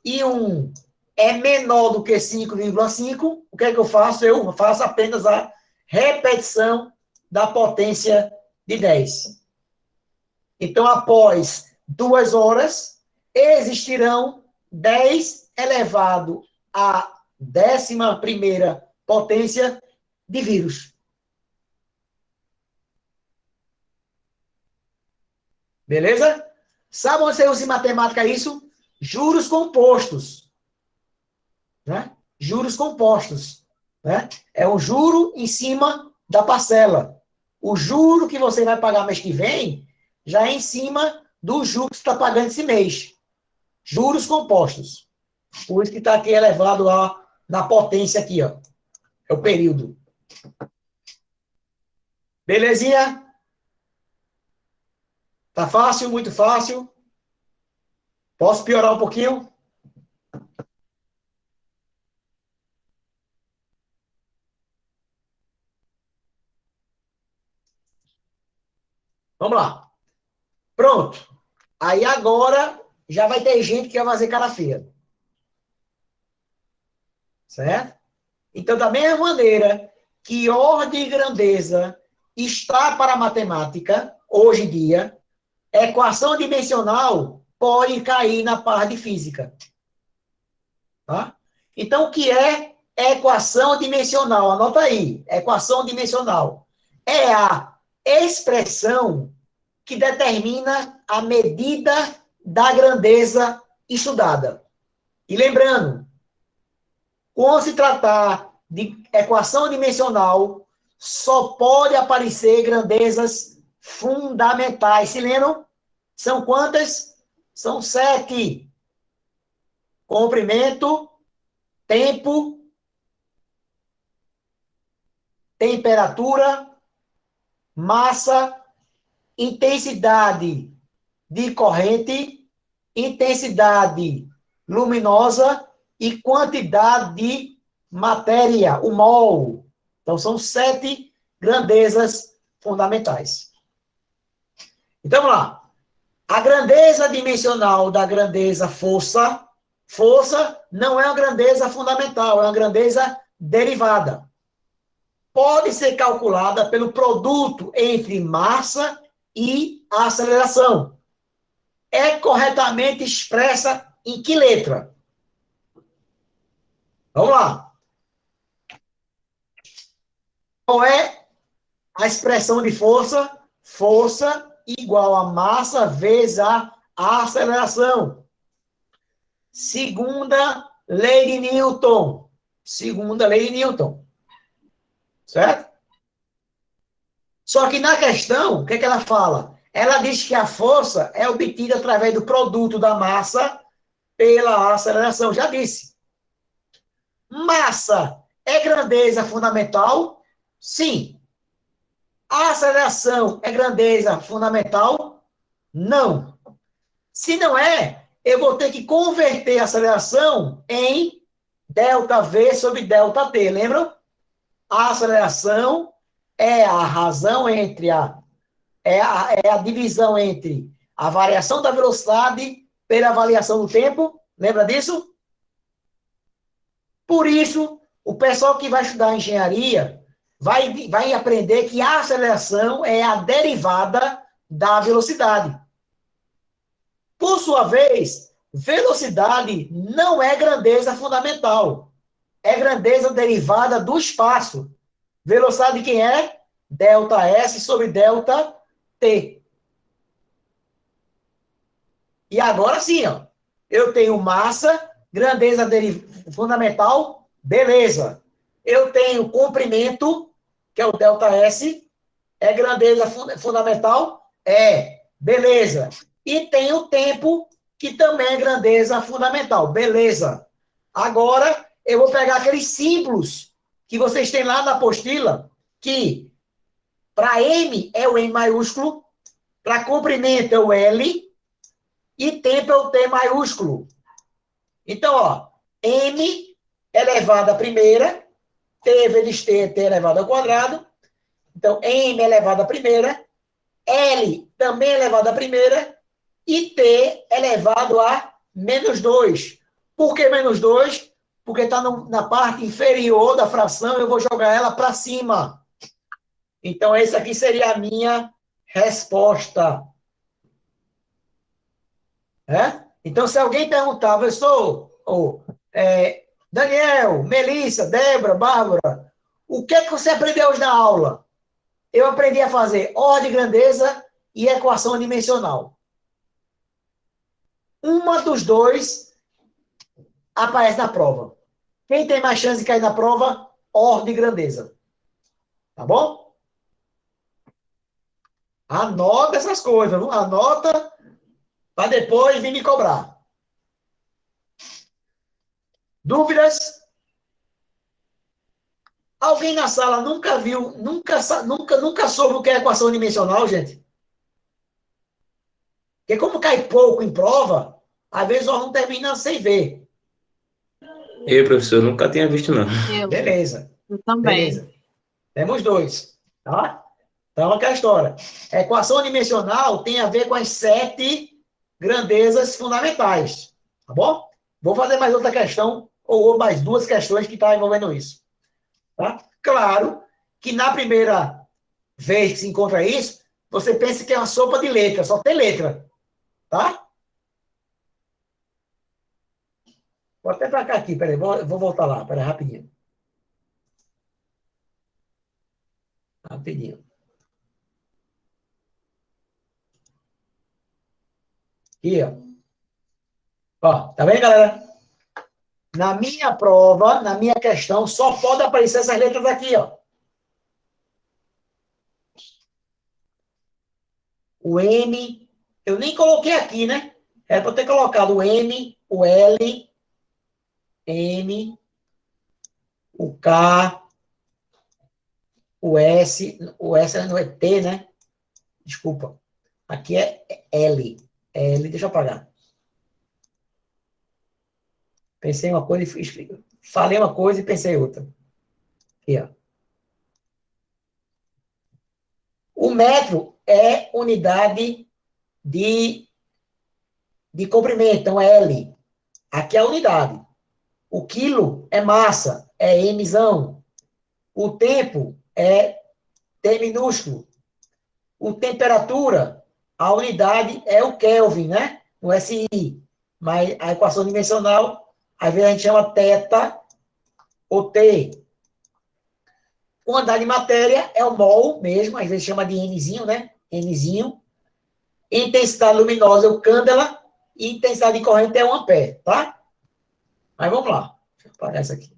e 1 é menor do que 5,5, o que é que eu faço? Eu faço apenas a repetição da potência de 10. Então, após 2 horas, existirão 10 elevado à 11ª potência de vírus. Beleza? Sabe onde você usa em matemática isso? Juros compostos. Né? Juros compostos. Né? É um juro em cima da parcela. O juro que você vai pagar mês que vem já é em cima do juro que você está pagando esse mês. Juros compostos. Por isso que está aqui elevado na potência aqui, ó. É o período. Belezinha? Tá fácil? Muito fácil? Posso piorar um pouquinho? Vamos lá. Pronto. Aí agora já vai ter gente que vai fazer cara feia. Certo? Então, da mesma maneira que ordem e grandeza está para a matemática, hoje em dia, equação dimensional pode cair na parte de física. Tá? Então, o que é equação dimensional? Anota aí. Equação dimensional é a expressão que determina a medida da grandeza estudada. E lembrando, quando se tratar de equação dimensional, só pode aparecer grandezas fundamentais. Se lembram? São quantas? São 7. Comprimento, tempo, temperatura, massa, intensidade de corrente, intensidade luminosa e quantidade de matéria, o mol. Então, são 7 grandezas fundamentais. Então, vamos lá. A grandeza dimensional da grandeza força não é uma grandeza fundamental, é uma grandeza derivada. Pode ser calculada pelo produto entre massa e aceleração. É corretamente expressa em que letra? Vamos lá. Qual é a expressão de força? Força igual a massa vezes a aceleração. Segunda lei de Newton. Segunda lei de Newton. Certo? Só que na questão, o que é que ela fala? Ela diz que a força é obtida através do produto da massa pela aceleração. Já disse. Massa é grandeza fundamental? Sim. Aceleração é grandeza fundamental? Não. Se não é, eu vou ter que converter a aceleração em ΔV sobre ΔT. Lembram? A aceleração é a razão entre é a divisão entre a variação da velocidade pela variação do tempo. Lembra disso? Por isso, o pessoal que vai estudar engenharia vai aprender que a aceleração é a derivada da velocidade. Por sua vez, velocidade não é grandeza fundamental. É grandeza derivada do espaço. Velocidade de quem é? ΔS sobre ΔT. E agora sim, ó, eu tenho massa, grandeza fundamental, beleza. Eu tenho comprimento, que é o ΔS, é grandeza fundamental? É, beleza. E tem o tempo, que também é grandeza fundamental, beleza. Agora, eu vou pegar aqueles símbolos que vocês têm lá na apostila, que para M é o M maiúsculo, para comprimento é o L, e tempo é o T maiúsculo. Então, ó, M elevado à primeira, T vezes T é T elevado ao quadrado. Então, M elevado à primeira, L também elevado à primeira, e T elevado a menos 2. Por que menos 2? Porque está na parte inferior da fração, eu vou jogar ela para cima. Então, essa aqui seria a minha resposta. Então, se alguém perguntar, professor, Daniel, Melissa, Débora, Bárbara, o que é que você aprendeu hoje na aula? Eu aprendi a fazer ordem de grandeza e equação dimensional. Uma dos dois aparece na prova. Quem tem mais chance de cair na prova? Ordem de grandeza. Tá bom? Anota essas coisas, viu? Anota para depois vir me cobrar. Dúvidas? Alguém na sala nunca viu, nunca soube o que é equação dimensional, gente? Porque como cai pouco em prova, às vezes nós não terminamos sem ver. Eu, professor, nunca tinha visto, não. Beleza. Eu também. Beleza. Temos dois. Tá? Então, aquela história. A equação dimensional tem a ver com as 7 grandezas fundamentais. Tá bom? Vou fazer mais outra questão, ou mais 2 questões que estão envolvendo isso. Tá? Claro que na primeira vez que se encontra isso, você pensa que é uma sopa de letra, só tem letra. Tá? Vou até para cá aqui, peraí, vou voltar lá, peraí, rapidinho. Rapidinho. Aqui, ó. Ó, tá vendo, galera? Na minha prova, na minha questão, só pode aparecer essas letras aqui, ó. O M, eu nem coloquei aqui, né? Era para eu ter colocado o M, o L, M, o K, o S não é T, né? Desculpa. Aqui é L. L, deixa eu apagar. Pensei uma coisa e falei uma coisa e pensei outra. Aqui, ó. O metro é unidade de comprimento, então é L. Aqui é a unidade. O quilo é massa, é Mzão. O tempo é T minúsculo. O temperatura, a unidade é o Kelvin, né? O SI. Mas a equação dimensional, às vezes a gente chama θ ou T. Quantidade de matéria é o mol mesmo, às vezes chama de Nzinho, né? Nzinho. Intensidade luminosa é o candela e intensidade de corrente é 1 ampere, tá? Mas vamos lá. Deixa eu apagar isso aqui.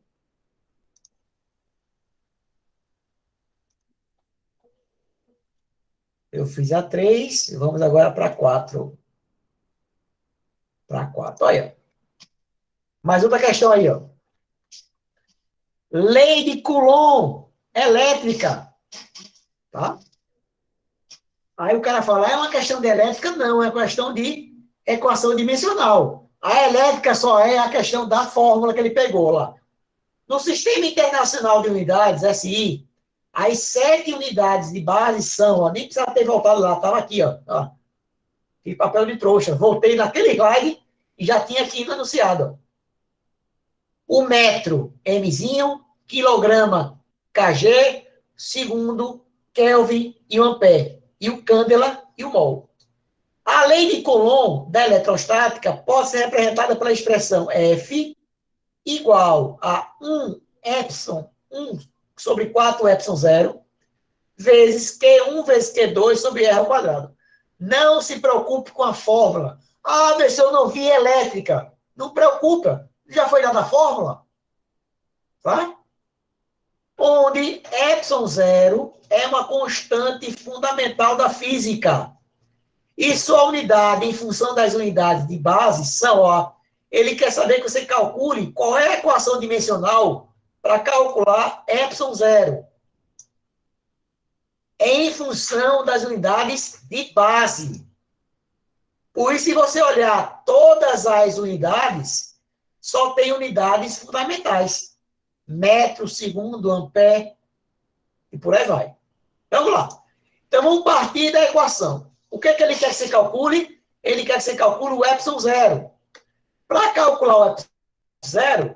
Eu fiz a 3, vamos agora para 4. Para 4, olha. Mais outra questão aí, ó. Lei de Coulomb, elétrica. Tá? Aí o cara fala, é uma questão de elétrica? Não, é uma questão de equação dimensional. A elétrica só é a questão da fórmula que ele pegou lá. No Sistema Internacional de Unidades, SI, as 7 unidades de base são, ó, nem precisava ter voltado lá, estava aqui, ó. Que papel de trouxa. Voltei naquele slide e já tinha aqui anunciado. Ó. O metro, Mzinho, quilograma, kg, segundo, Kelvin e o ampere. E o candela e o mol. A lei de Coulomb da eletrostática pode ser representada pela expressão F igual a 1 epsilon, 1 sobre 4 epsilon 0, vezes Q1 vezes Q2 sobre R ao quadrado. Não se preocupe com a fórmula. Ah, mas eu não vi elétrica. Não preocupa. Já foi dada a fórmula? Tá? Onde epsilon 0 é uma constante fundamental da física. E sua unidade, em função das unidades de base, são, ó, ele quer saber que você calcule qual é a equação dimensional para calcular ε0 em função das unidades de base. Por isso, se você olhar todas as unidades, só tem unidades fundamentais. Metro, segundo, ampere, e por aí vai. Vamos lá. Então, vamos partir da equação. O que é que ele quer que você calcule? Ele quer que você calcule o ε0. Para calcular o ε0,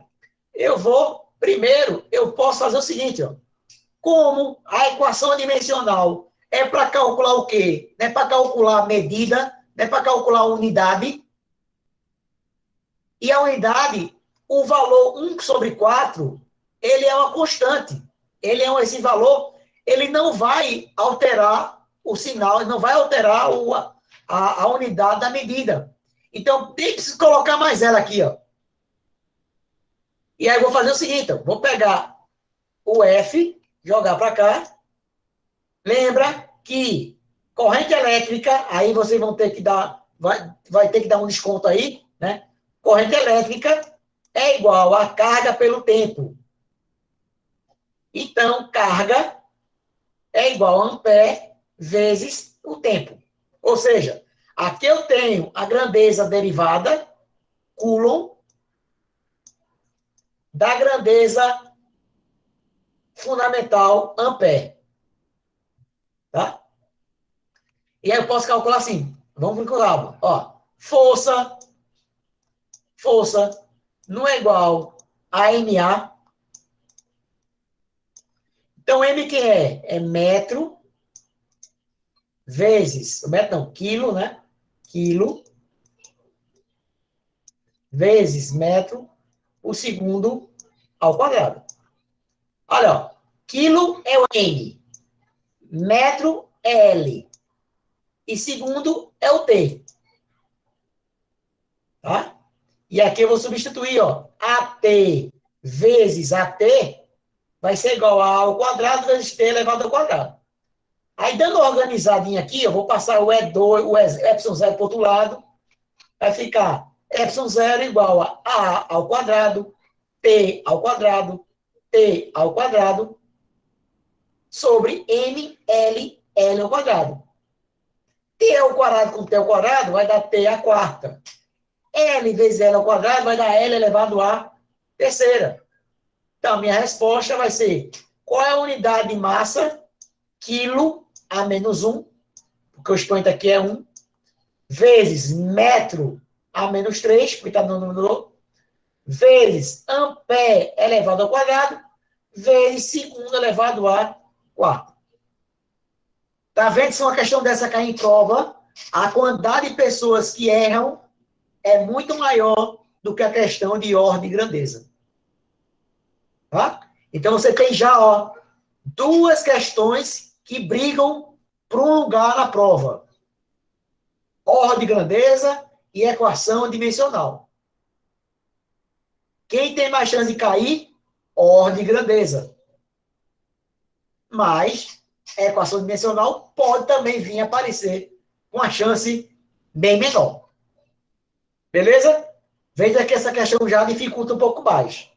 eu posso fazer o seguinte, ó. Como a equação dimensional é para calcular o quê? Não é para calcular a medida, não é para calcular a unidade. E a unidade, o valor 1/4, ele é uma constante. Esse valor, ele não vai alterar o sinal, ele não vai alterar a unidade da medida. Então, tem que colocar mais ela aqui, ó. E aí eu vou fazer o seguinte, ó. Vou pegar o F, jogar para cá. Lembra que corrente elétrica, aí vocês vão ter que dar, vai ter que dar um desconto aí, né? Corrente elétrica é igual a carga pelo tempo. Então, carga é igual a ampere vezes o tempo. Ou seja, aqui eu tenho a grandeza derivada, Coulomb, da grandeza fundamental, ampere. Tá? E aí eu posso calcular assim. Vamos calcular. Ó, força não é igual a MA. Então, M que é? É metro vezes, metro não, quilo, né? Quilo vezes metro por segundo ao quadrado. Olha, ó, quilo é o M, metro é L e segundo é o T. Tá? E aqui eu vou substituir, ó, AT vezes AT vai ser igual a ao quadrado vezes T elevado ao quadrado. Aí, dando uma organizadinha aqui, eu vou passar o E2, o ε0 para o outro lado, vai ficar ε0 igual a ao quadrado, T ao quadrado, T ao quadrado, sobre ML, L ao quadrado. T ao quadrado com T ao quadrado vai dar T à quarta. L vezes L ao quadrado vai dar L elevado à terceira. Então, a minha resposta vai ser, qual é a unidade de massa? Quilo a menos 1, porque o expoente aqui é 1, vezes metro a menos 3, porque está no número, vezes ampere elevado ao quadrado, vezes segundo elevado a quarto. Tá vendo? Se uma questão dessa cair em prova, a quantidade de pessoas que erram é muito maior do que a questão de ordem e grandeza. Tá? Então, você tem já, ó, duas questões que brigam por um lugar na prova. Ordem e grandeza e equação dimensional. Quem tem mais chance de cair? Ordem e grandeza. Mas a equação dimensional pode também vir aparecer com a chance bem menor. Beleza? Veja que essa questão já dificulta um pouco mais.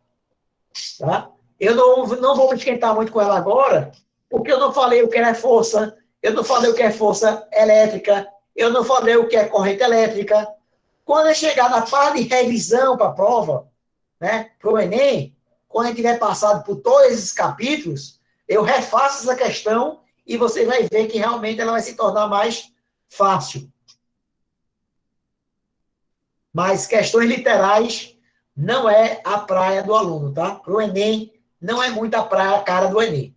Tá? Eu não vou me esquentar muito com ela agora, porque eu não falei o que é força, eu não falei o que é força elétrica, eu não falei o que é corrente elétrica. Quando eu chegar na parte de revisão para a prova, né, para o Enem, quando eu tiver passado por todos esses capítulos, eu refaço essa questão e você vai ver que realmente ela vai se tornar mais fácil. Mas questões literais não é a praia do aluno, tá? Para o Enem, não é muito a praia, a cara do Enem.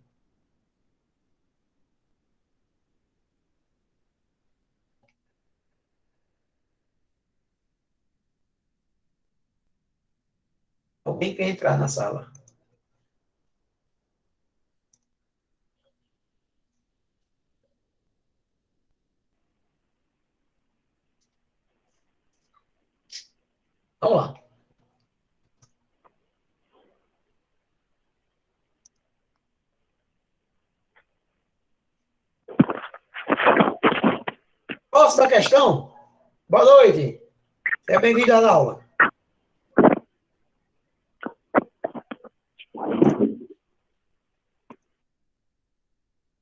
Alguém quer entrar na sala? Vamos lá. Próxima questão. Boa noite. Seja bem-vindo à aula.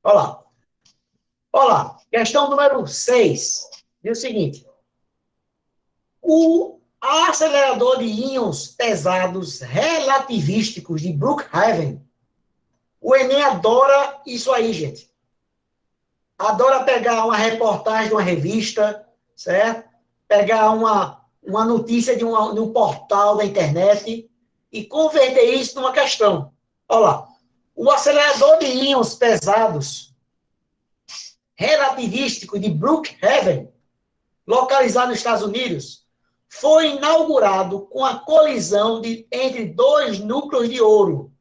Olha lá. Olha lá. Questão número 6. Diz o seguinte. O acelerador de íons pesados relativísticos de Brookhaven. O Enem adora isso aí, gente. Adora pegar uma reportagem de uma revista, certo? Pegar uma notícia de um portal da internet e converter isso numa questão. Olha lá. O acelerador de íons pesados relativístico de Brookhaven, localizado nos Estados Unidos, foi inaugurado com a colisão entre dois núcleos de ouro,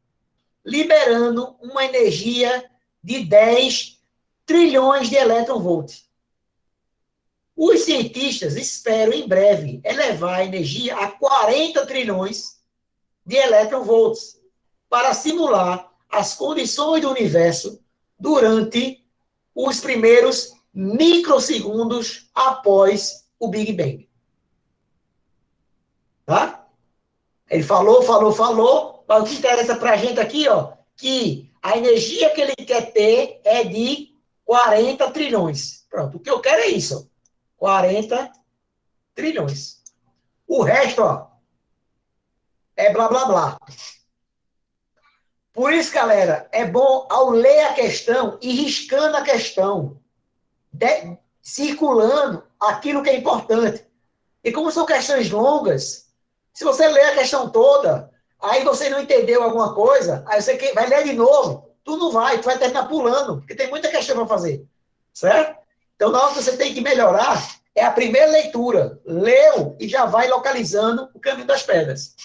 liberando uma energia de 10 trilhões de elétron-volts. Os cientistas esperam, em breve, elevar a energia a 40 trilhões de elétron-volts para simular as condições do universo durante os primeiros microsegundos após o Big Bang. Tá? Ele falou, mas o que interessa para a gente aqui, ó, que a energia que ele quer ter é de 40 trilhões. Pronto, o que eu quero é isso, ó, 40 trilhões. O resto, ó, é blá, blá, blá. Por isso, galera, é bom, ao ler a questão, ir riscando a questão, circulando aquilo que é importante. E como são questões longas, se você ler a questão toda, aí você não entendeu alguma coisa, aí você vai ler de novo, tu vai terminar pulando, porque tem muita questão para fazer, certo? Então, na hora que você tem que melhorar, é a primeira leitura. Leu e já vai localizando o caminho das pedras.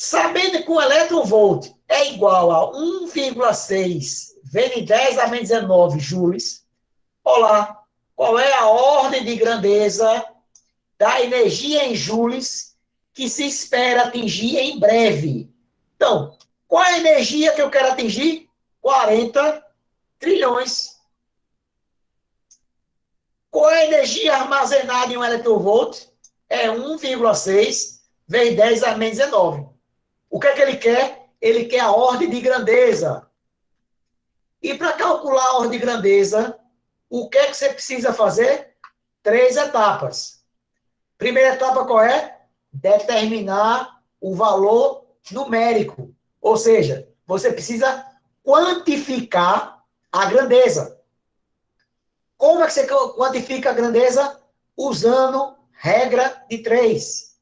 Sabendo que o elétron-volt é igual a 1,6 vezes 10 a menos 19 joules, olá, qual é a ordem de grandeza da energia em joules que se espera atingir em breve? Então, qual é a energia que eu quero atingir? 40 trilhões. Qual é a energia armazenada em um eletronvolt? É 1,6 vezes 10 a menos 19. O que é que ele quer? Ele quer a ordem de grandeza. E para calcular a ordem de grandeza, o que é que você precisa fazer? 3 etapas. Primeira etapa qual é? Determinar o valor numérico. Ou seja, você precisa quantificar a grandeza. Como é que você quantifica a grandeza? Usando regra de 3.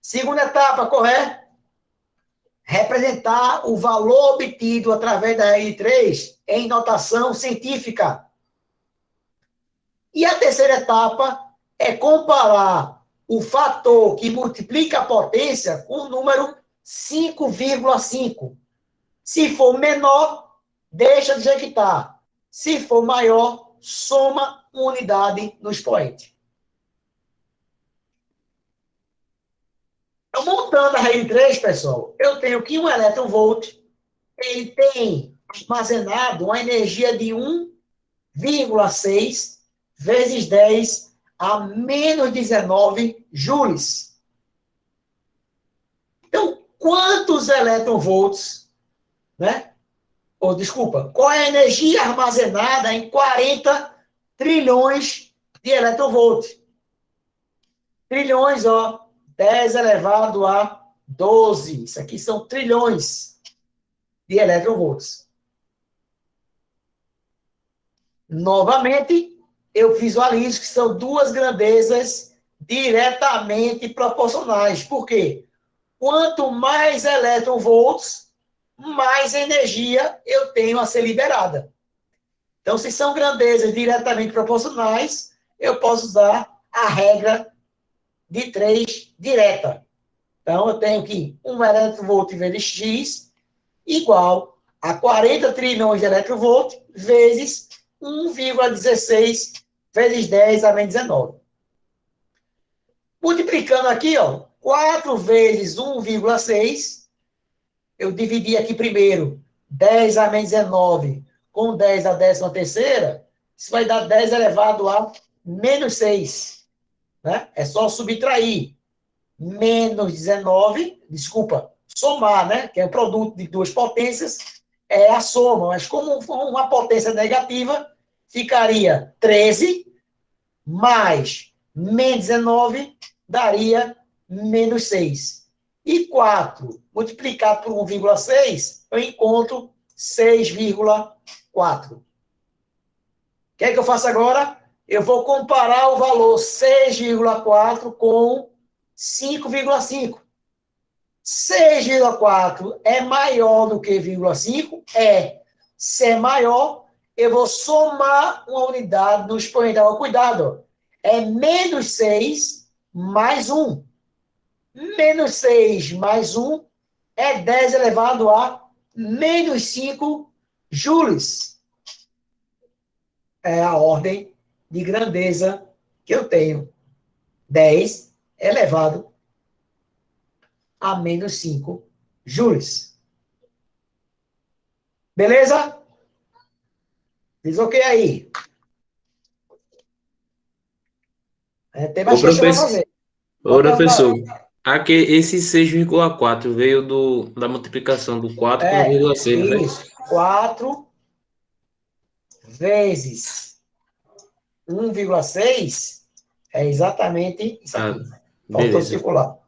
Segunda etapa qual é? Representar o valor obtido através da regra de 3 em notação científica. E a terceira etapa é comparar o fator que multiplica a potência com o número 5,5. Se for menor, deixa de jequitar. Se for maior, soma uma unidade no expoente. Então, montando a regra de 3, pessoal, eu tenho que um elétron-volt, ele tem armazenado uma energia de 1,6 vezes 10 a menos 19 joules. Então, quantos elétron-volts, né? Ou, desculpa, qual é a energia armazenada em 40 trilhões de eletronvolts? Trilhões, ó, 10 elevado a 12. Isso aqui são trilhões de eletronvolts. Novamente, eu visualizo que são duas grandezas diretamente proporcionais. Por quê? Quanto mais eletronvolts, mais energia eu tenho a ser liberada. Então, se são grandezas diretamente proporcionais, eu posso usar a regra de 3 direta. Então, eu tenho que 1 eletronvolt vezes X igual a 40 trilhões de eletronvolt vezes 1,16 vezes 10 a menos 19. Multiplicando aqui, ó, 4 vezes 1,6, eu dividi aqui primeiro 10 a menos 19 com 10 a 13ª, isso vai dar 10 elevado a menos 6. Né? É só subtrair menos 19, desculpa, somar, né? Que é o produto de duas potências, é a soma, mas como for uma potência negativa, ficaria 13 mais menos 19 daria menos 6. E 4 multiplicado por 1,6, eu encontro 6,4. O que é que eu faço agora? Eu vou comparar o valor 6,4 com 5,5. 6,4 é maior do que 0,5? É. Se é maior, eu vou somar uma unidade no expoente. Cuidado, é menos 6 mais 1. Menos 6 mais 1 é 10 elevado a menos 5 joules. É a ordem de grandeza que eu tenho. 10 elevado a menos 5 joules. Beleza? Diz ok aí. Tem mais questão para fazer. Ô, professor, aqui, esse 6,4 veio da multiplicação do 4 com 1,6, né? Isso. 4 vezes 1,6 é exatamente isso aqui. Faltou beleza. circular.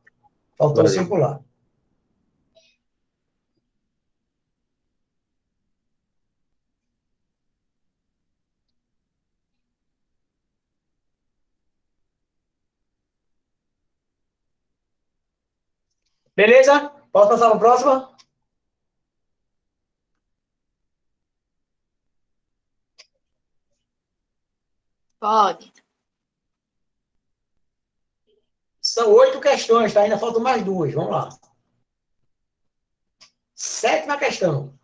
Faltou circular. Beleza? Posso passar para a próxima? Pode. São 8 questões, tá? Ainda faltam mais 2. Vamos lá. 7ª questão.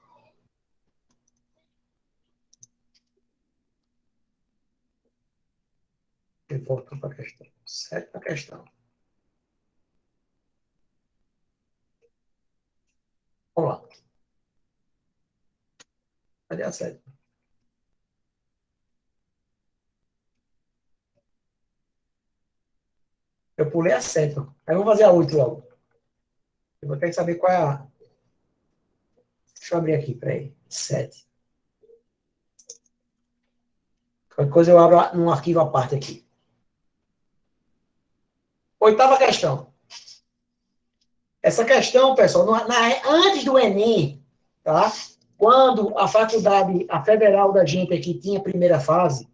Volta para a questão. 7ª questão. Vamos lá. Cadê a 7ª? Eu pulei a 7ª. Aí vamos fazer a 8 logo. Eu vou ter que saber qual é a... Deixa eu abrir aqui, peraí. 7. Qualquer coisa eu abro num arquivo à parte aqui. 8ª questão. Essa questão, pessoal, antes do Enem, tá? Quando a faculdade, a federal da gente aqui tinha a primeira fase,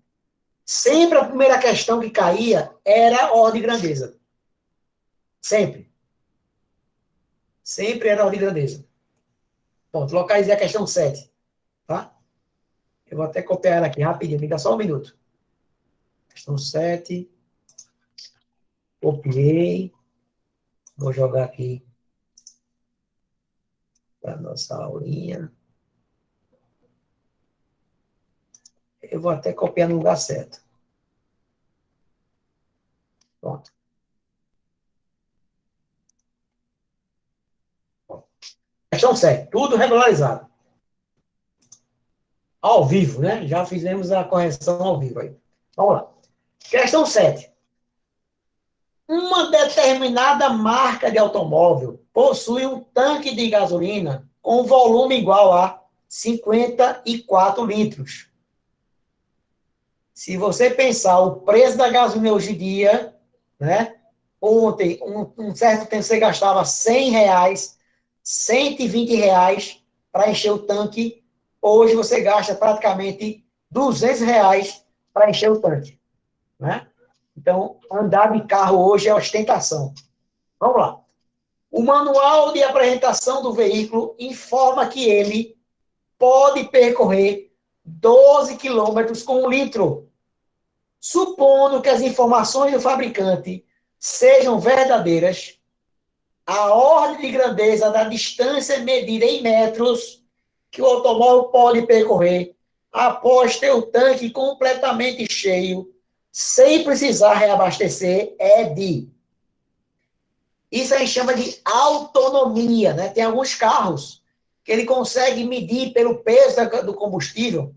sempre a primeira questão que caía era ordem de grandeza. Sempre. Sempre era ordem de grandeza. Pronto, localizei a questão 7. Tá? Eu vou até copiar ela aqui rapidinho, me dá só um minuto. Questão 7. Copiei. Vou jogar aqui para a nossa aulinha. Eu vou até copiar no lugar certo. Pronto. Questão 7. Tudo regularizado. Ao vivo, né? Já fizemos a correção ao vivo aí. Vamos lá. Questão 7. Uma determinada marca de automóvel possui um tanque de gasolina com volume igual a 54 litros. Se você pensar o preço da gasolina hoje em dia, né? Ontem, um certo tempo, você gastava R$100, R$120 para encher o tanque. Hoje você gasta praticamente R$200 para encher o tanque. Né? Então, andar de carro hoje é ostentação. Vamos lá. O manual de apresentação do veículo informa que ele pode percorrer 12 quilômetros com 1 litro. Supondo que as informações do fabricante sejam verdadeiras, a ordem de grandeza da distância medida em metros que o automóvel pode percorrer após ter o tanque completamente cheio, sem precisar reabastecer, é de... Isso a gente chama de autonomia, né? Tem alguns carros que ele consegue medir pelo peso do combustível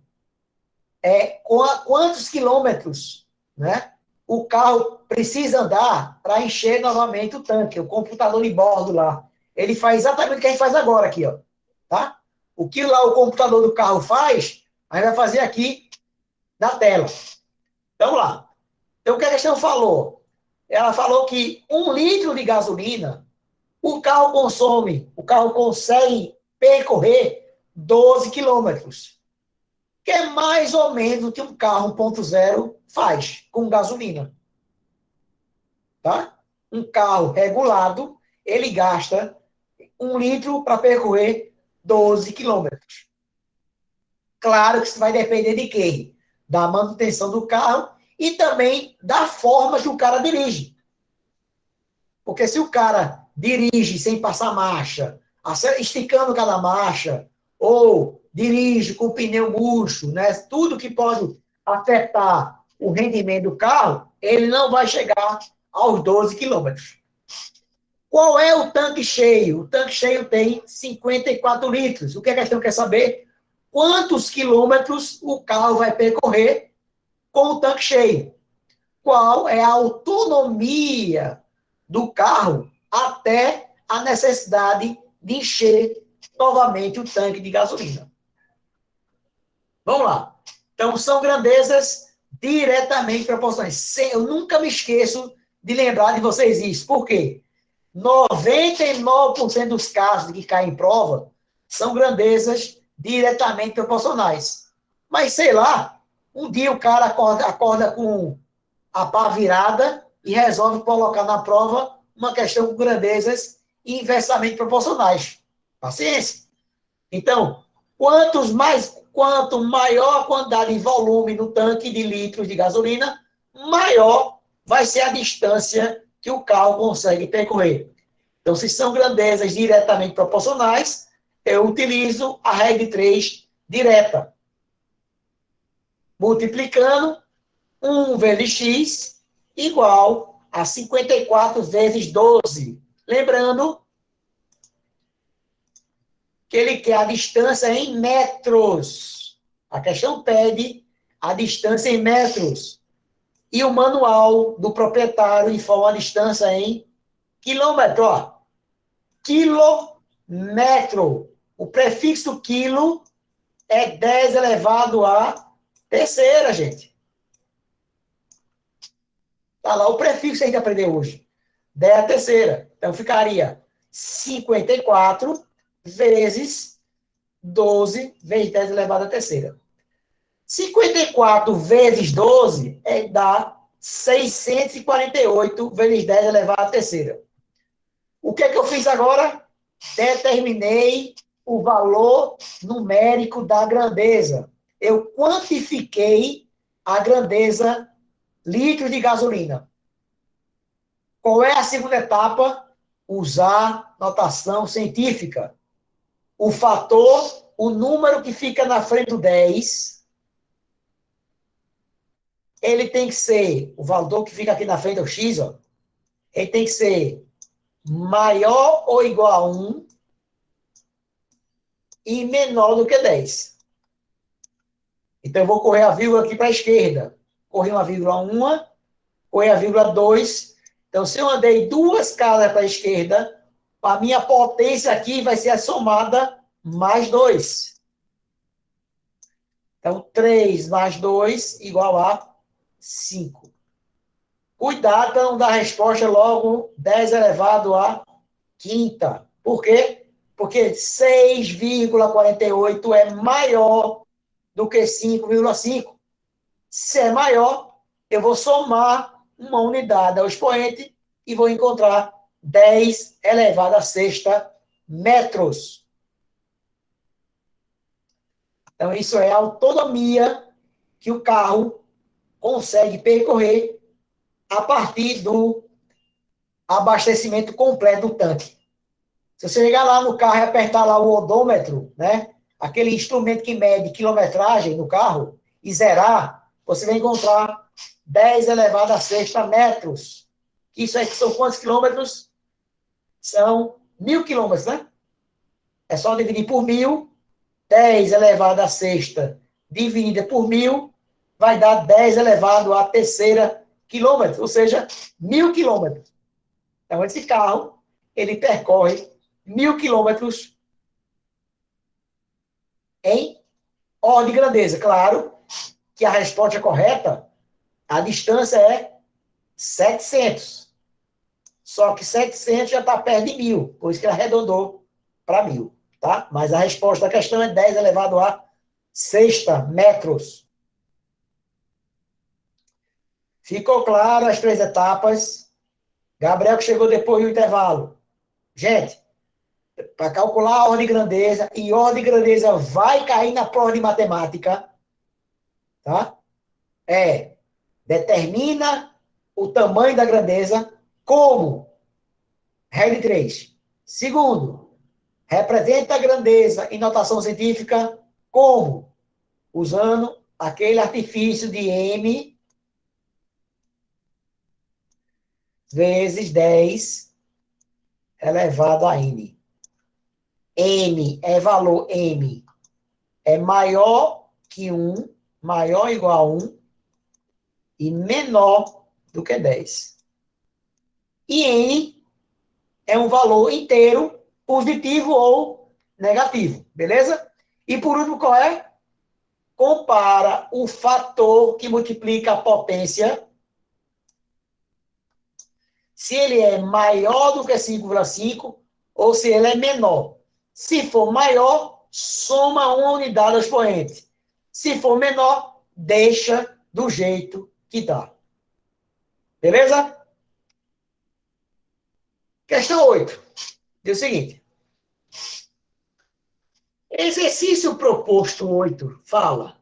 quantos quilômetros, né, o carro precisa andar para encher novamente o tanque. O computador de bordo lá, ele faz exatamente o que a gente faz agora aqui, ó, tá? O que lá o computador do carro faz, a gente vai fazer aqui na tela. Vamos lá. Então, o que a questão falou? Ela falou que 1 litro de gasolina, o carro consegue percorrer 12 quilômetros, que é mais ou menos o que um carro 1.0 faz com gasolina. Tá? Um carro regulado, ele gasta 1 litro para percorrer 12 quilômetros. Claro que isso vai depender de quê? Da manutenção do carro e também da forma que o cara dirige. Porque se o cara dirige sem passar marcha, esticando cada marcha, ou dirige com pneu murcho, né? Tudo que pode afetar o rendimento do carro, ele não vai chegar aos 12 quilômetros. Qual é o tanque cheio? O tanque cheio tem 54 litros. O que a questão quer saber? Quantos quilômetros o carro vai percorrer com o tanque cheio? Qual é a autonomia do carro até a necessidade de encher novamente o tanque de gasolina? Vamos lá. Então, são grandezas diretamente proporcionais. Eu nunca me esqueço de lembrar de vocês isso. Por quê? 99% dos casos que caem em prova são grandezas diretamente proporcionais. Mas, sei lá, um dia o cara acorda com a pá virada e resolve colocar na prova uma questão com grandezas inversamente proporcionais. Paciência. Então, quanto maior a quantidade de volume no tanque de litros de gasolina, maior vai ser a distância que o carro consegue percorrer. Então, se são grandezas diretamente proporcionais, eu utilizo a regra de 3 direta. Multiplicando 1 vezes x igual a 54 vezes 12. Lembrando que ele quer a distância em metros. A questão pede a distância em metros. E o manual do proprietário informa a distância em quilômetro. Ó. Quilômetro. O prefixo quilo é 10 elevado a terceira, gente. Tá lá o prefixo que a gente aprendeu hoje. 10 a terceira. Então, ficaria 54 vezes 12 vezes 10 elevado a terceira. 54 vezes 12 dá 648 vezes 10 elevado a terceira. O que é que eu fiz agora? Determinei o valor numérico da grandeza. Eu quantifiquei a grandeza litros de gasolina. Qual é a segunda etapa? Usar notação científica. O fator, o número que fica na frente do 10, ele tem que ser, o valor que fica aqui na frente do x, ó, ele tem que ser maior ou igual a 1 e menor do que 10. Então, eu vou correr a vírgula aqui para a esquerda. Corri uma vírgula 1, corri a vírgula 2. Então, se eu andei 2 casas para a esquerda, a minha potência aqui vai ser a somada mais 2. Então, 3 mais 2 igual a 5. Cuidado para não dar a resposta logo 10 elevado a quinta. Por quê? Porque 6,48 é maior do que 5,5. Se é maior, eu vou somar uma unidade ao expoente e vou encontrar 10 elevado a sexta metros. Então, isso é a autonomia que o carro consegue percorrer a partir do abastecimento completo do tanque. Se você chegar lá no carro e apertar lá o odômetro, né, aquele instrumento que mede quilometragem no carro, e zerar, você vai encontrar 10 elevado a sexta metros. Isso aí são quantos quilômetros? São 1.000 quilômetros, né? É só dividir por 1.000, 10 elevado a sexta dividida por 1.000, vai dar 10 elevado a terceira quilômetro, ou seja, 1.000 quilômetros. Então, esse carro, ele percorre 1.000 quilômetros em ordem de grandeza. Claro que a resposta correta, a distância é 700. Só que 700 já está perto de 1.000, por isso que ele arredondou para 1.000, tá? Mas a resposta da questão é 10 elevado a sexta metros. Ficou claro as 3 etapas? Gabriel que chegou depois do intervalo. Gente, para calcular a ordem de grandeza, e ordem de grandeza vai cair na prova de matemática, tá? Determina o tamanho da grandeza como? Regra de 3. Segundo, representa a grandeza em notação científica como? Usando aquele artifício de M vezes 10 elevado a N. N é valor M. É maior que 1, maior ou igual a 1 e menor do que 10. E N é um valor inteiro, positivo ou negativo, beleza? E por último, qual é? Compara o fator que multiplica a potência, se ele é maior do que 5,5 ou se ele é menor. Se for maior, soma uma unidade ao expoente. Se for menor, deixa do jeito que dá. Beleza? Questão 8. Diz o seguinte. Exercício proposto 8 fala: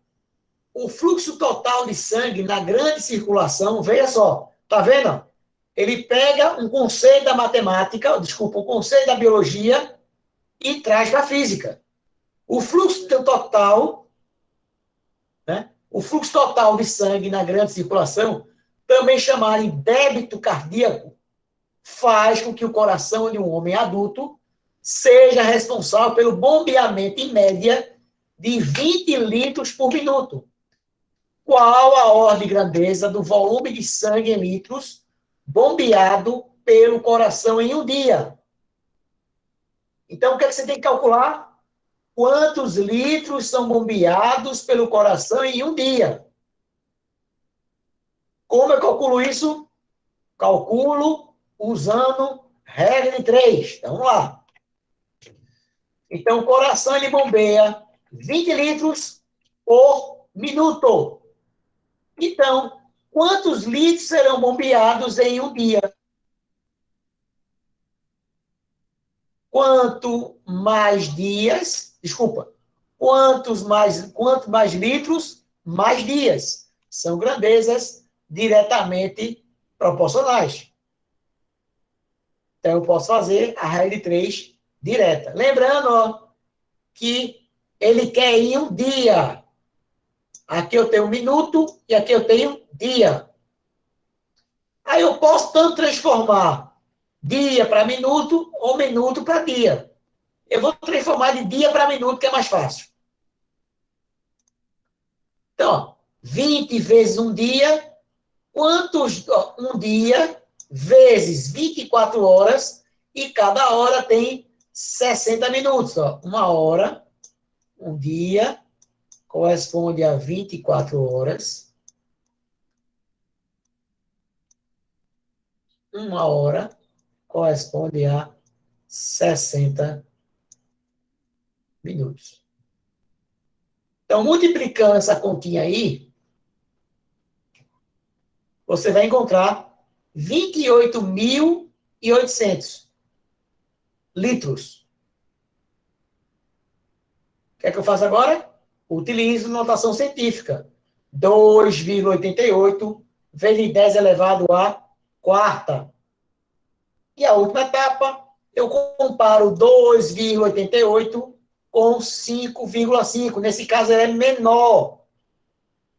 o fluxo total de sangue na grande circulação, veja só, tá vendo? Ele pega um conceito da matemática, desculpa, um conceito da biologia e traz para a física. O fluxo total, né? O fluxo total de sangue na grande circulação, também chamado de débito cardíaco, faz com que o coração de um homem adulto seja responsável pelo bombeamento em média de 20 litros por minuto. Qual a ordem de grandeza do volume de sangue em litros bombeado pelo coração em um dia? Então, o que é que você tem que calcular? Quantos litros são bombeados pelo coração em um dia? Como eu calculo isso? Calculo usando regra de 3. Então, vamos lá. Então, o coração ele bombeia 20 litros por minuto. Então, quantos litros serão bombeados em um dia? Quanto mais litros, mais dias. São grandezas diretamente proporcionais. Então, eu posso fazer a regra de 3 direta. Lembrando, ó, que ele quer ir um dia. Aqui eu tenho minuto e aqui eu tenho dia. Aí eu posso tanto transformar dia para minuto ou minuto para dia. Eu vou transformar de dia para minuto, que é mais fácil. Então, ó, 20 vezes um dia, um dia vezes 24 horas, e cada hora tem 60 minutos. Ó. Uma hora, um dia, corresponde a 24 horas. Uma hora corresponde a 60 minutos. Então, multiplicando essa continha aí, você vai encontrar 28.800 litros. O que é que eu faço agora? Utilizo notação científica. 2,88 vezes 10 elevado à quarta. E a última etapa, eu comparo 2,88 com 5,5. Nesse caso, ele é menor.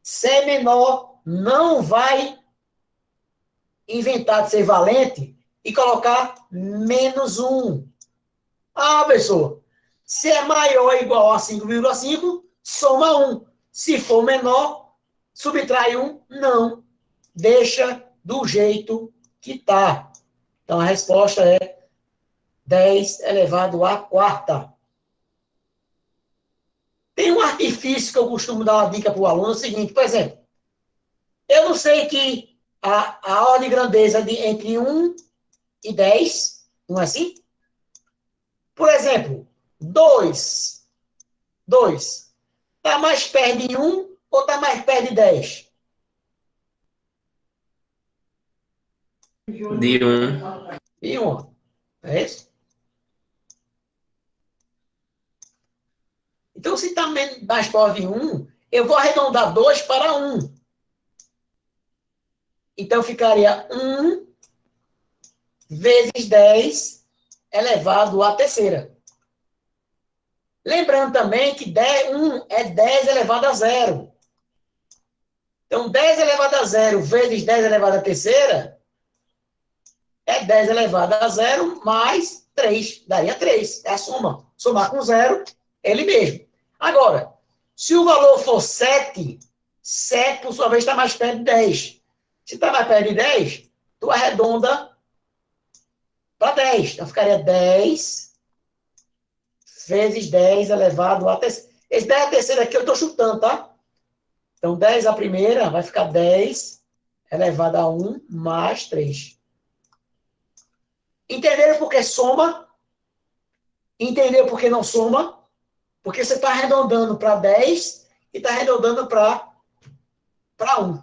Se é menor, não vai inventar de ser valente e colocar menos 1. Ah, professor, se é maior ou igual a 5,5, soma 1. Se for menor, subtrai 1. Não. Deixa do jeito que está. Então, a resposta é 10 elevado à quarta. Tem um artifício que eu costumo dar uma dica para o aluno, é o seguinte, por exemplo, eu não sei que a ordem de grandeza entre 1 e 10, não é assim? Por exemplo, 2 está mais perto de 1 ou está mais perto de 10? De 1. De 1. É isso? Então, se está mais próximo de 1, eu vou arredondar 2 para 1. Então, ficaria 1 vezes 10 elevado à terceira. Lembrando também que 1 é 10 elevado a 0. Então, 10 elevado a 0 vezes 10 elevado à terceira é 10 elevado a 0 mais 3. Daria 3. É a soma. Somar com 0, ele mesmo. Agora, se o valor for 7, 7, por sua vez, está mais perto de 10. Se está mais perto de 10, tu arredonda para 10. Então, ficaria 10 vezes 10 elevado a terceira. Esse 10 a terceira aqui eu estou chutando, tá? Então, 10 a primeira vai ficar 10 elevado a 1 mais 3. Entenderam por que soma? Entenderam por que não soma? Porque você está arredondando para 10 e está arredondando para 1.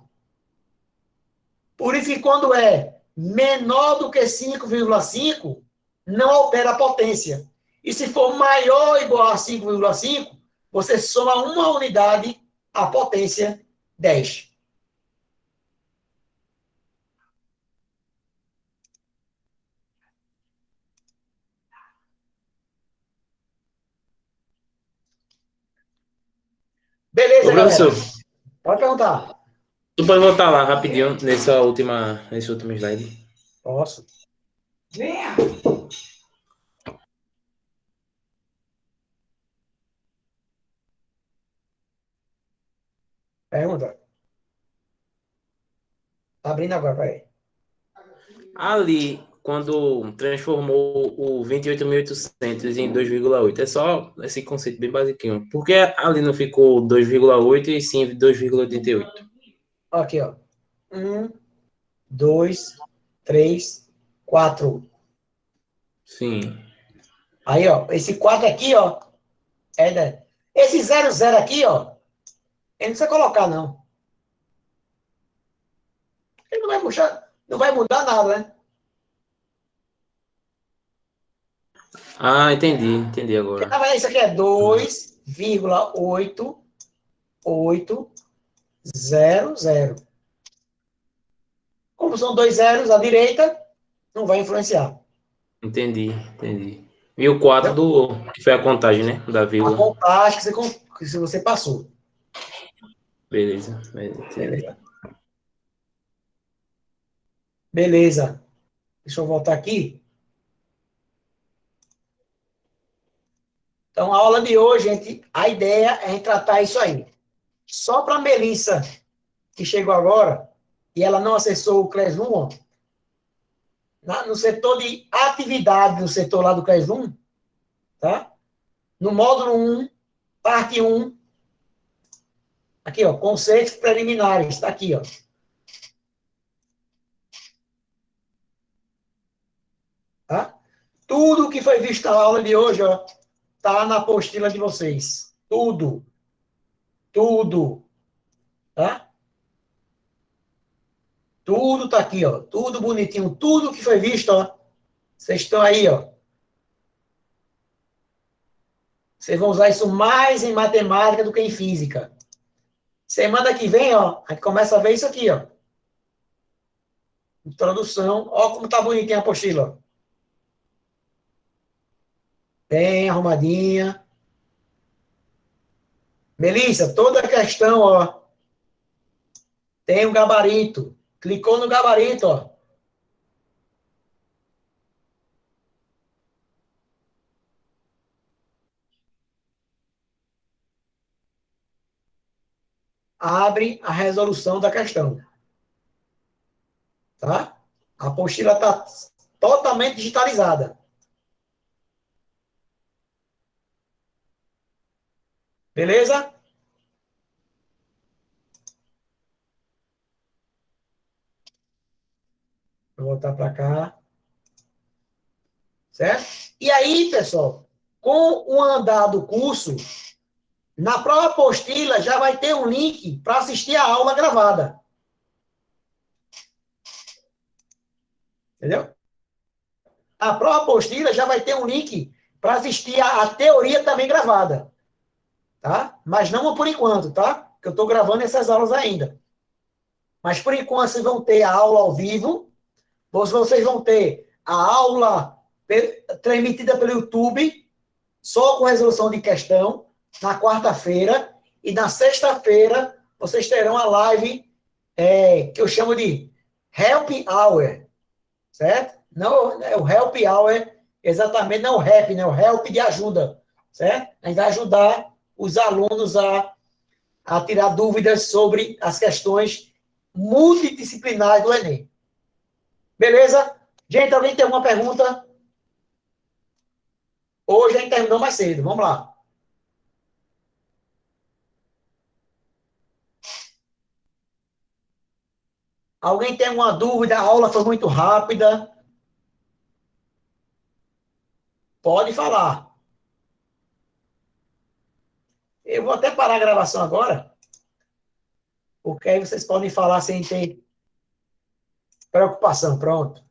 Por isso que quando é menor do que 5,5, não altera a potência. E se for maior ou igual a 5,5, você soma uma unidade à potência 10. Ô, Beleza, galera? professor, Pode perguntar. tu pode voltar lá rapidinho nesse último slide. Posso. Pergunta. Tá abrindo agora, peraí. Ali, quando transformou o 28.800 em 2,8, é só esse conceito bem basiquinho. Por que ali não ficou 2,8 e sim 2,88? Aqui, ó. 1, 2, 3, 4. Sim, Aí, ó. Esse 4 aqui, ó. Esse 00 aqui, ó. Ele não precisa colocar, não. Ele não vai puxar. Não vai mudar nada, né? ah, entendi Porque, agora. na verdade, isso aqui é 2,8800. Como são dois zeros à direita, não vai influenciar. Entendi. E o 4 Entendeu? que foi a contagem, né? Da A vírgula. contagem que você passou. Beleza, entendi. Beleza. Beleza. Deixa eu voltar aqui. Então, a aula de hoje, a ideia é a gente tratar isso aí. Só para a Melissa, que chegou agora, e ela não acessou o Classroom, no setor de atividade, no setor lá do Classroom, tá? No módulo 1, parte 1, aqui, ó, conceitos preliminares, está aqui, ó. Tá? Tudo que foi visto na aula de hoje, ó, tá na apostila de vocês. Tudo. Tá? Tudo tá aqui, ó. Tudo bonitinho. Tudo que foi visto, ó. Vocês estão aí, ó. Vocês vão usar isso mais em matemática do que em física. Semana que vem, ó, a gente começa a ver isso aqui, ó. Introdução. Ó como tá bonitinha a apostila. Bem arrumadinha. Melissa, toda a questão, ó, tem um gabarito. Clicou no gabarito, ó. Abre a resolução da questão. Tá? A apostila está totalmente digitalizada. Beleza? Vou voltar para cá. Certo? E aí, pessoal, com o andar do curso, na própria apostila já vai ter um link para assistir a aula gravada. Entendeu? A própria apostila já vai ter um link para assistir a teoria também gravada. Tá? Mas não por enquanto, tá? Porque eu estou gravando essas aulas ainda. Mas por enquanto vocês vão ter a aula ao vivo, vocês vão ter a aula transmitida pelo YouTube, só com resolução de questão, na quarta-feira, e na sexta-feira vocês terão a live que eu chamo de Help Hour, certo? Não é o Help Hour, exatamente, não o Help, né? O Help de ajuda, certo? A gente vai ajudar os alunos a tirar dúvidas sobre as questões multidisciplinares do Enem. Beleza? Gente, alguém tem alguma pergunta? Hoje a gente terminou mais cedo. Vamos lá. Alguém tem alguma dúvida? A aula foi muito rápida. Pode falar. Eu vou até parar a gravação agora, porque aí vocês podem falar sem ter preocupação. Pronto.